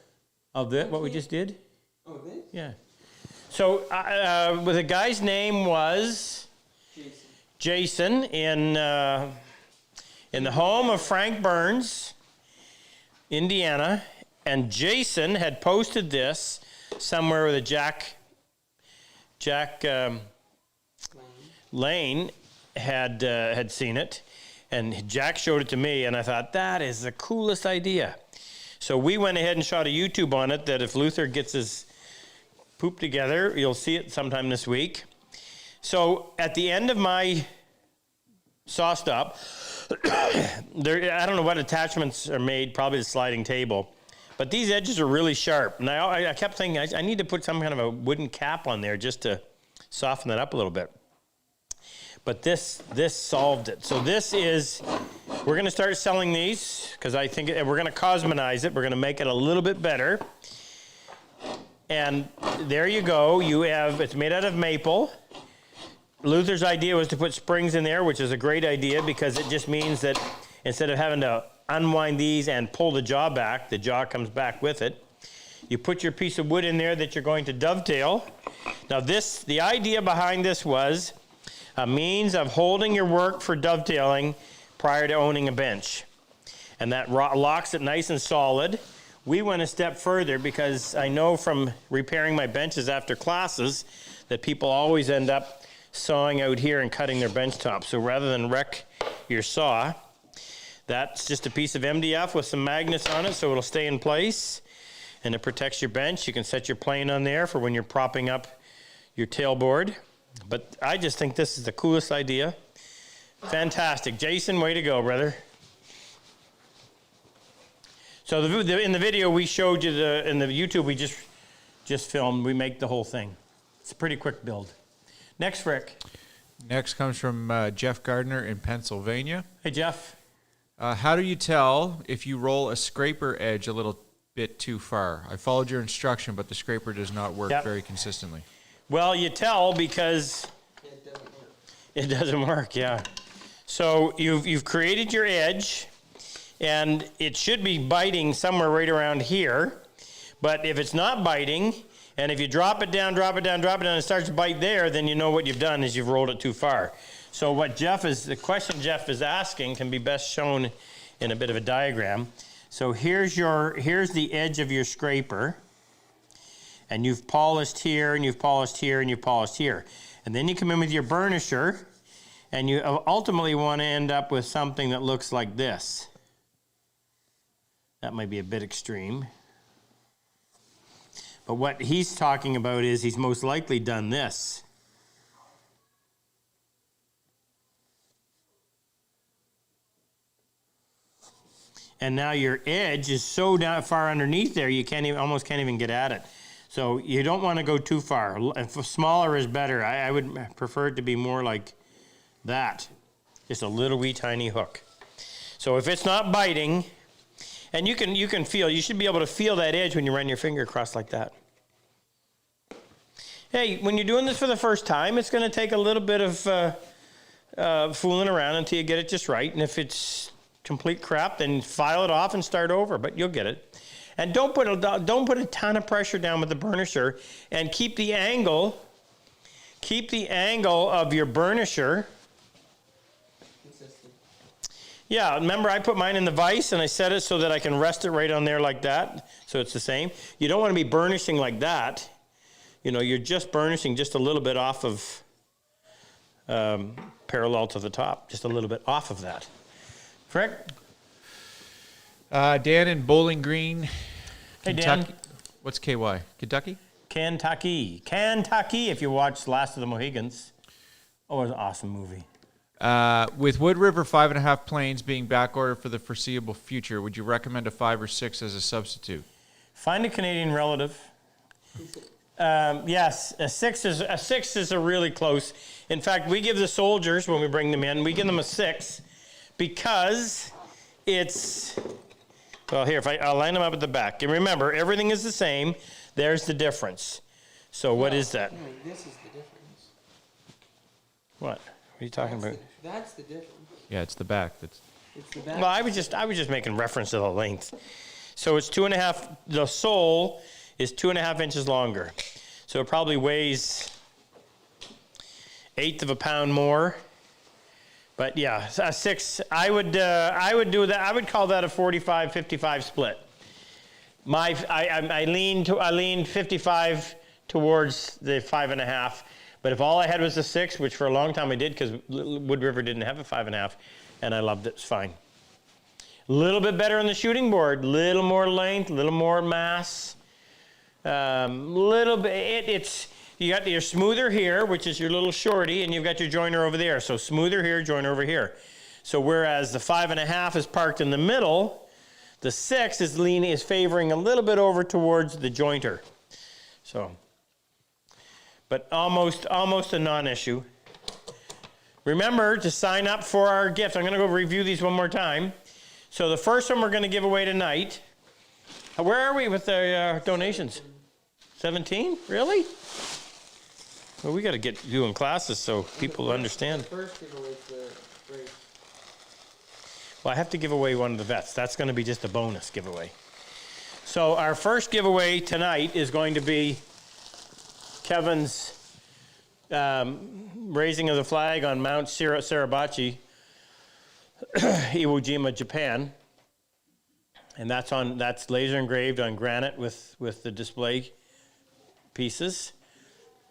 of what we just did? Oh, this? Yeah. So well, the guy's name was Jason in the home of Frank Burns, Indiana. And Jason had posted this somewhere with a Jack Lane had seen it. And Jack showed it to me, and I thought, that is the coolest idea. So we went ahead and shot a YouTube on it that if Luther gets his poop together, you'll see it sometime this week. So at the end of my saw stop, I don't know what attachments are made, probably the sliding table, but these edges are really sharp. And I kept thinking, I need to put some kind of a wooden cap on there just to soften that up a little bit. But this solved it. So this is, we're going to start selling these because I think we're going to cosmetize it. We're going to make it a little bit better. And there you go. You have, it's made out of maple. Luther's idea was to put springs in there, which is a great idea because it just means that instead of having to unwind these and pull the jaw back, the jaw comes back with it. You put your piece of wood in there that you're going to dovetail. Now the idea behind this was a means of holding your work for dovetailing prior to owning a bench. And that locks it nice and solid. We went a step further because I know from repairing my benches after classes that people always end up sawing out here and cutting their bench top. So rather than wreck your saw, that's just a piece of MDF with some magnets on it so it'll stay in place and it protects your bench. You can set your plane on there for when you're propping up your tailboard. But I just think this is the coolest idea. Fantastic. Jason, way to go, brother. So in the video we showed you, in the YouTube we just filmed, we make the whole thing. It's a pretty quick build. Next, Rick. Next comes from Jeff Gardner in Pennsylvania. Hey, Jeff. How do you tell if you roll a scraper edge a little bit too far? I followed your instruction, but the scraper does not work very consistently. Well, you tell because it doesn't work, yeah. So you've created your edge, and it should be biting somewhere right around here. But if it's not biting, and if you drop it down, and it starts to bite there, then you know what you've done is you've rolled it too far. So the question Jeff is asking can be best shown in a bit of a diagram. So here's the edge of your scraper. And you've polished here, and you've polished here, and you've polished here. And then you come in with your burnisher, and you ultimately want to end up with something that looks like this. That might be a bit extreme. But what he's talking about is he's most likely done this. And now your edge is so far underneath there, you almost can't even get at it. So you don't want to go too far. Smaller is better. I would prefer it to be more like that. Just a little wee tiny hook. So if it's not biting, and you can feel, you should be able to feel that edge when you run your finger across like that. Hey, when you're doing this for the first time, it's going to take a little bit of fooling around until you get it just right. And if it's complete crap, then file it off and start over, but you'll get it. And don't put a ton of pressure down with the burnisher, and keep the angle of your burnisher. Consistent. Yeah, remember I put mine in the vise and I set it so that I can rest it right on there like that, so it's the same. You don't want to be burnishing like that. You know, you're just burnishing just a little bit off of parallel to the top, just a little bit off of that. Frick? Dan in Bowling Green, Hey, Kentucky. Dan. What's KY? Kentucky? Kentucky, if you watched Last of the Mohegans. Oh, it was an awesome movie. With Wood River 5.5 planes being backordered for the foreseeable future, would you recommend a 5 or 6 as a substitute? Find a Canadian relative. Yes, a six is a really close. In fact, we give the soldiers, when we bring them in, we give them a 6 because it's, well, here, I'll line them up at the back. And remember, everything is the same. There's the difference. So what is that? No, this is the difference. What? What are you talking about? That's the difference. Yeah, it's the back. It's the back. Well, I was just making reference to the length. So it's 2.5. The sole is 2.5 inches longer. So it probably weighs 1/8 of a pound more. But yeah, a 6. I would do that. I would call that a 45-55 split. I lean 55 towards the 5.5. But if all I had was a 6, which for a long time I did because Wood River didn't have a 5.5, and I loved it, it's fine. A little bit better on the shooting board, little more length, little more mass. Little bit, you got your smoother here, which is your little shorty, and you've got your joiner over there. So smoother here, joiner over here. So whereas the 5.5 is parked in the middle, the 6 is favoring a little bit over towards the jointer. So, but almost a non-issue. Remember to sign up for our gift. I'm going to go review these one more time. So the first one we're going to give away tonight. Where are we with the donations? 17? Really? Well, we got to get doing classes so people understand. The first giveaway is the race. Well, I have to give away one of the vets. That's going to be just a bonus giveaway. So our first giveaway tonight is going to be Kevin's raising of the flag on Mount Suribachi, Iwo Jima, Japan. And that's laser engraved on granite with the display pieces.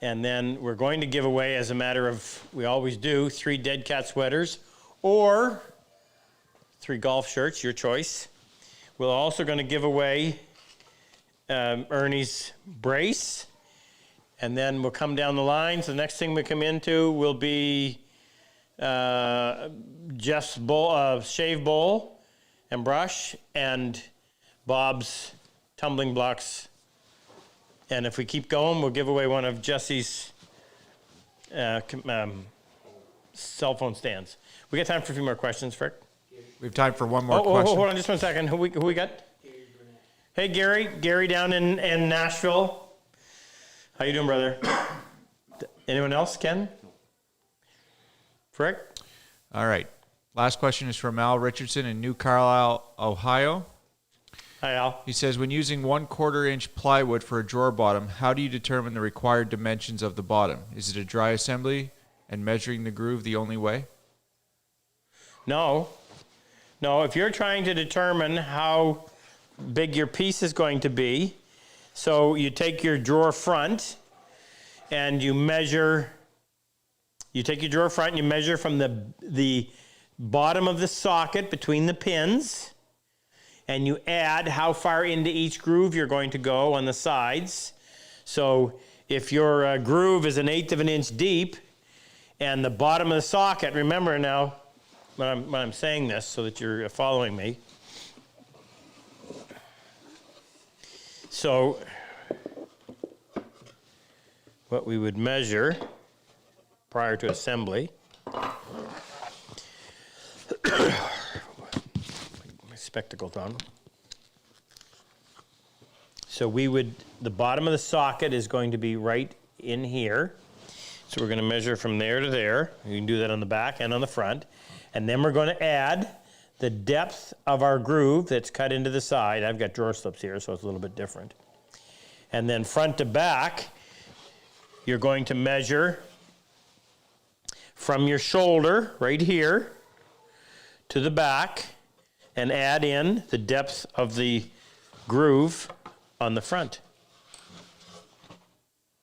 And then we're going to give away, as a matter of, we always do, 3 Dead Cat sweaters or 3 golf shirts, your choice. We're also going to give away Ernie's brace. And then we'll come down the line. So the next thing we come into will be Jeff's shave bowl and brush, and Bob's tumbling blocks. And if we keep going, we'll give away one of Jesse's cell phone stands. We got time for a few more questions, Frick? We have time for one more question. Hold on just 1 second. Who we got? Hey, Gary. Gary down in Nashville. How you doing, brother? Anyone else, Ken? Frick? All right. Last question is from Al Richardson in New Carlisle, Ohio. Hi, Al. He says, when using 1/4 inch plywood for a drawer bottom, how do you determine the required dimensions of the bottom? Is it a dry assembly and measuring the groove the only way? No. If you're trying to determine how big your piece is going to be, so you take your drawer front and you measure, from the bottom of the socket between the pins, and you add how far into each groove you're going to go on the sides. So if your groove is 1/8 of an inch deep, and the bottom of the socket, remember now when I'm saying this so that you're following me. So what we would measure prior to assembly, spectacles on. So the bottom of the socket is going to be right in here. So we're going to measure from there to there. You can do that on the back and on the front. And then we're going to add the depth of our groove that's cut into the side. I've got drawer slips here, so it's a little bit different. And then front to back, you're going to measure from your shoulder right here to the back and add in the depth of the groove on the front.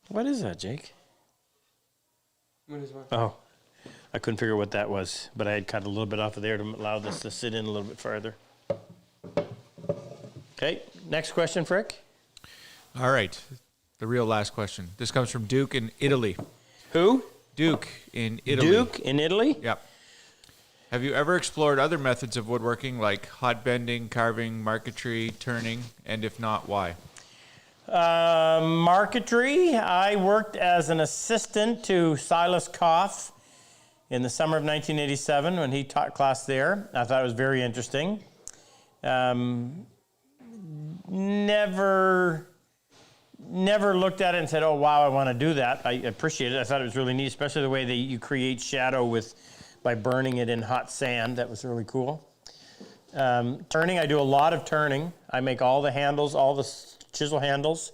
What is that, Jake? What is what? Oh, I couldn't figure what that was, but I had cut a little bit off of there to allow this to sit in a little bit farther. Okay, next question, Frick. All right. The real last question. This comes from Duke in Italy. Who? Duke in Italy. Duke in Italy? Yep. Have you ever explored other methods of woodworking like hot bending, carving, marquetry, turning, and if not, why? Marquetry. I worked as an assistant to Silas Koff in the summer of 1987 when he taught class there. I thought it was very interesting. Never looked at it and said, oh, wow, I want to do that. I appreciate it. I thought it was really neat, especially the way that you create shadow by burning it in hot sand. That was really cool. Turning, I do a lot of turning. I make all the handles, all the chisel handles.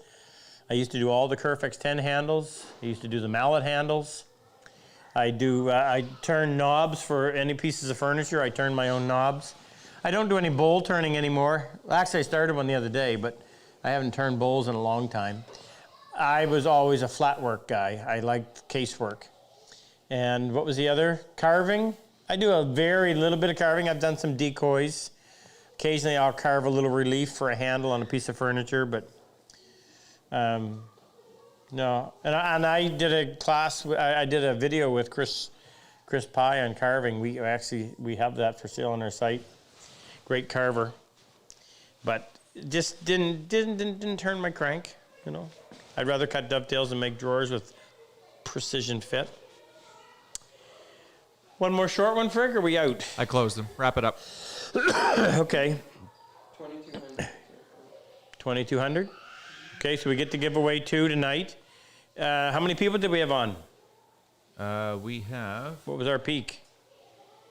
I used to do all the Kerfex 10 handles. I used to do the mallet handles. I turn knobs for any pieces of furniture. I turn my own knobs. I don't do any bowl turning anymore. Actually, I started one the other day, but I haven't turned bowls in a long time. I was always a flat work guy. I liked casework. And what was the other? Carving. I do a very little bit of carving. I've done some decoys. Occasionally I'll carve a little relief for a handle on a piece of furniture, but no. And I did a class, I did a video with Chris Pye on carving. We have that for sale on our site. Great carver. But just didn't turn my crank, you know. I'd rather cut dovetails and make drawers with precision fit. One more short one, Frick, or are we out? I closed them. Wrap it up. Okay. 2,200. 2,200? Okay, so we get to give away 2 tonight. How many people did we have on? We have What was our peak?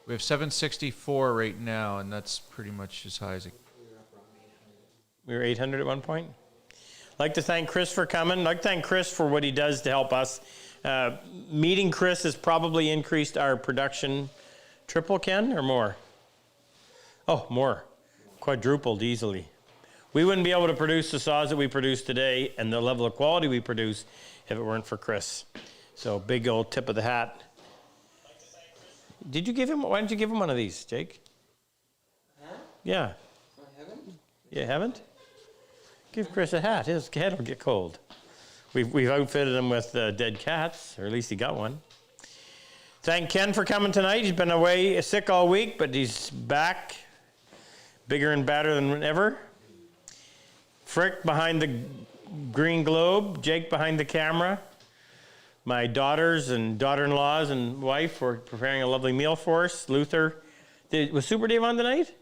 764 right now, and that's pretty much as high as it. We were 800 at one point. I'd like to thank Chris for coming. I'd like to thank Chris for what he does to help us. Meeting Chris has probably increased our production triple, Ken, or more? Oh, more. Quadrupled easily. We wouldn't be able to produce the saws that we produce today and the level of quality we produce if it weren't for Chris. So big old tip of the hat. Did you give him, why didn't you give him one of these, Jake? Huh? Yeah. I haven't. You haven't? Give Chris a hat. His head will get cold. We've outfitted him with dead cats, or at least he got one. Thank Ken for coming tonight. He's been away sick all week, but he's back, bigger and badder than ever. Frick behind the green globe, Jake behind the camera. My daughters and daughter-in-laws and wife were preparing a lovely meal for us. Luther, was Super Dave on tonight?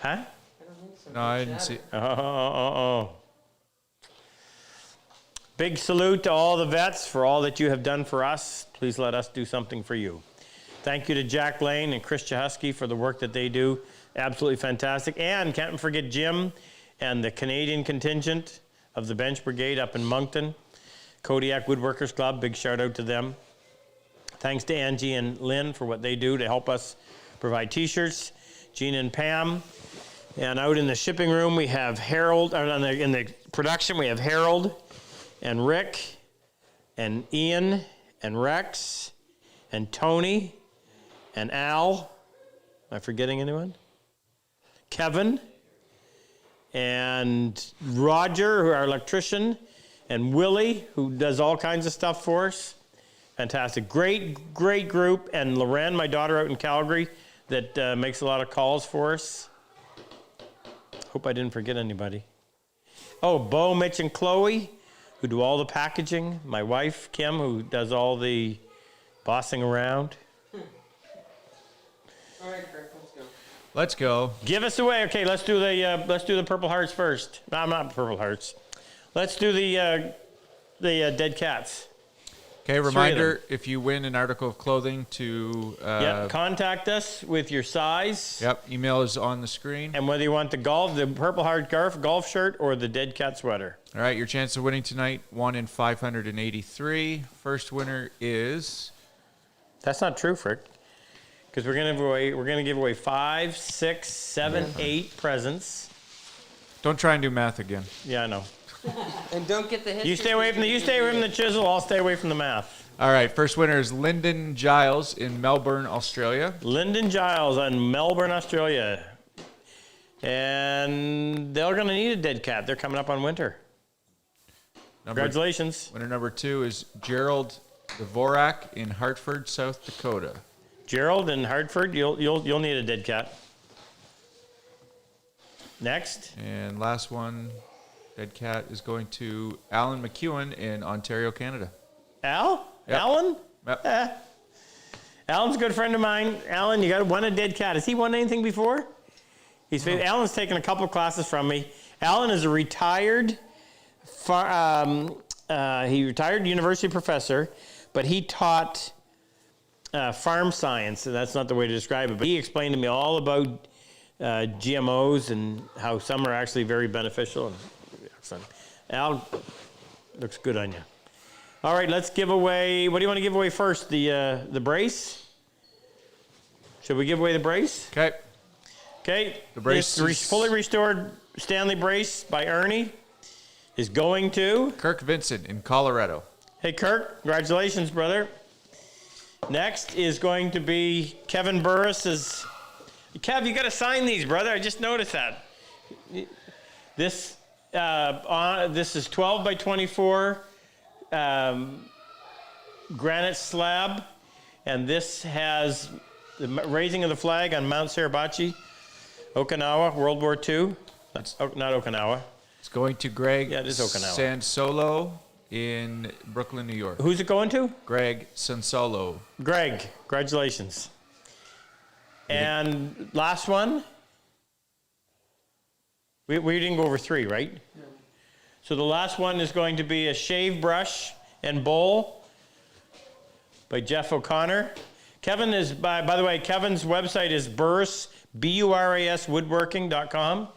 Huh? No, I didn't see. Big salute to all the vets for all that you have done for us. Please let us do something for you. Thank you to Jack Lane and Chris Chahusky for the work that they do. Absolutely fantastic. And can't forget Jim and the Canadian contingent of the Bench Brigade up in Moncton. Kodiak Woodworkers Club, big shout out to them. Thanks to Angie and Lynn for what they do to help us provide t-shirts. Gina and Pam. And out in the shipping room, we have Harold, in the production, we have Harold and Rick and Ian and Rex and Tony and Al. Am I forgetting anyone? Kevin and Roger, our electrician, and Willie, who does all kinds of stuff for us. Fantastic. Great, great group. And Loren, my daughter out in Calgary, that makes a lot of calls for us. Hope I didn't forget anybody. Oh, Bo, Mitch, and Chloe, who do all the packaging. My wife, Kim, who does all the bossing around. All right, Kirk, let's go. Let's go. Give us away. Okay, let's do the Purple Hearts first. No, not Purple Hearts. Let's do the dead cats. Okay, reminder, if you win an article of clothing to... contact us with your size. Yep, email is on the screen. And whether you want the Purple Heart golf shirt or the dead cat sweater. All right, your chance of winning tonight, 1 in 583. First winner is... That's not true, Frick. Because we're gonna give away 5, 6, 7, 8 presents. Don't try and do math again. Yeah, I know. And don't get the history. You stay away from the chisel. I'll stay away from the math. All right, first winner is Lyndon Giles in Melbourne, Australia. Lyndon Giles in Melbourne, Australia. And they're going to need a dead cat. They're coming up on winter. Congratulations. Winner number 2 is Gerald Dvorak in Hartford, South Dakota. Gerald in Hartford, you'll need a dead cat. Next. And last one, dead cat, is going to Alan McEwen in Ontario, Canada. Al? Yep. Alan? Yep. Alan's a good friend of mine. Alan, you got won a dead cat. Has he won anything before? Alan's taken a couple classes from me. Alan is a retired university professor, but he taught farm science, and that's not the way to describe it, but he explained to me all about GMOs and how some are actually very beneficial. And excellent. Al, looks good on you. All right, let's give away. What do you want to give away first? The brace? Should we give away the brace? Okay. Okay. The brace is fully restored Stanley brace by Ernie is going to Kirk Vincent in Colorado. Hey, Kirk, congratulations, brother. Next is going to be Kevin Burris's. Kev, you got to sign these, brother. I just noticed that. This is 12 by 24 granite slab, and this has the raising of the flag on Mount Suribachi, Okinawa, World War II. That's not Okinawa. It's going to Greg Yeah, it is Okinawa. Sansolo in Brooklyn, New York. Who's it going to? Greg Sansolo. Greg, congratulations. And last one. We didn't go over 3, right? No. So the last one is going to be a shave brush and bowl by Jeff O'Connor. Kevin is, by the way, Kevin's website is Burris, B-U-R-A-S, woodworking.com.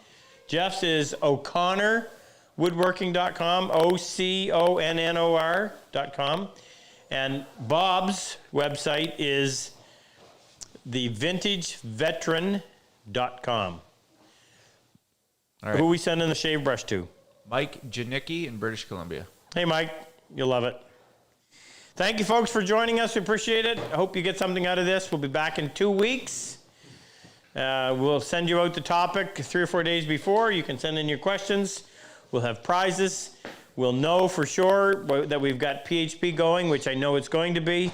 Jeff's is O'Connor, woodworking.com, OCONNOR.com. And Bob's website is thevintageveteran.com. All right. Who we sending the shave brush to? Mike Janicki in British Columbia. Hey, Mike, you'll love it. Thank you, folks, for joining us. We appreciate it. I hope you get something out of this. We'll be back in 2 weeks. We'll send you out the topic 3 or 4 days before. You can send in your questions. We'll have prizes. We'll know for sure that we've got PHP going, which I know it's going to be.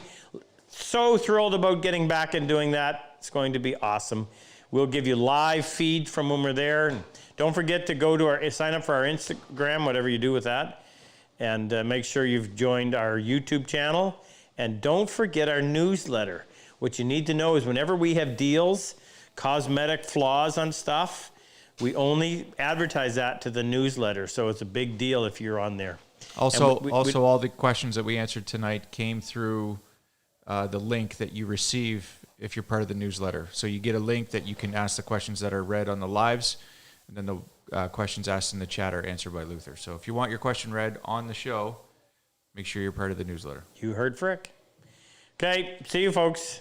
So thrilled about getting back and doing that. It's going to be awesome. We'll give you live feed from when we're there. And don't forget to go to sign up for our Instagram, whatever you do with that. And make sure you've joined our YouTube channel. And don't forget our newsletter. What you need to know is whenever we have deals, cosmetic flaws on stuff, we only advertise that to the newsletter. So it's a big deal if you're on there. Also, all the questions that we answered tonight came through the link that you receive if you're part of the newsletter. So you get a link that you can ask the questions that are read on the lives, and then the questions asked in the chat are answered by Luther. So if you want your question read on the show, make sure you're part of the newsletter. You heard Frick. Okay, see you, folks.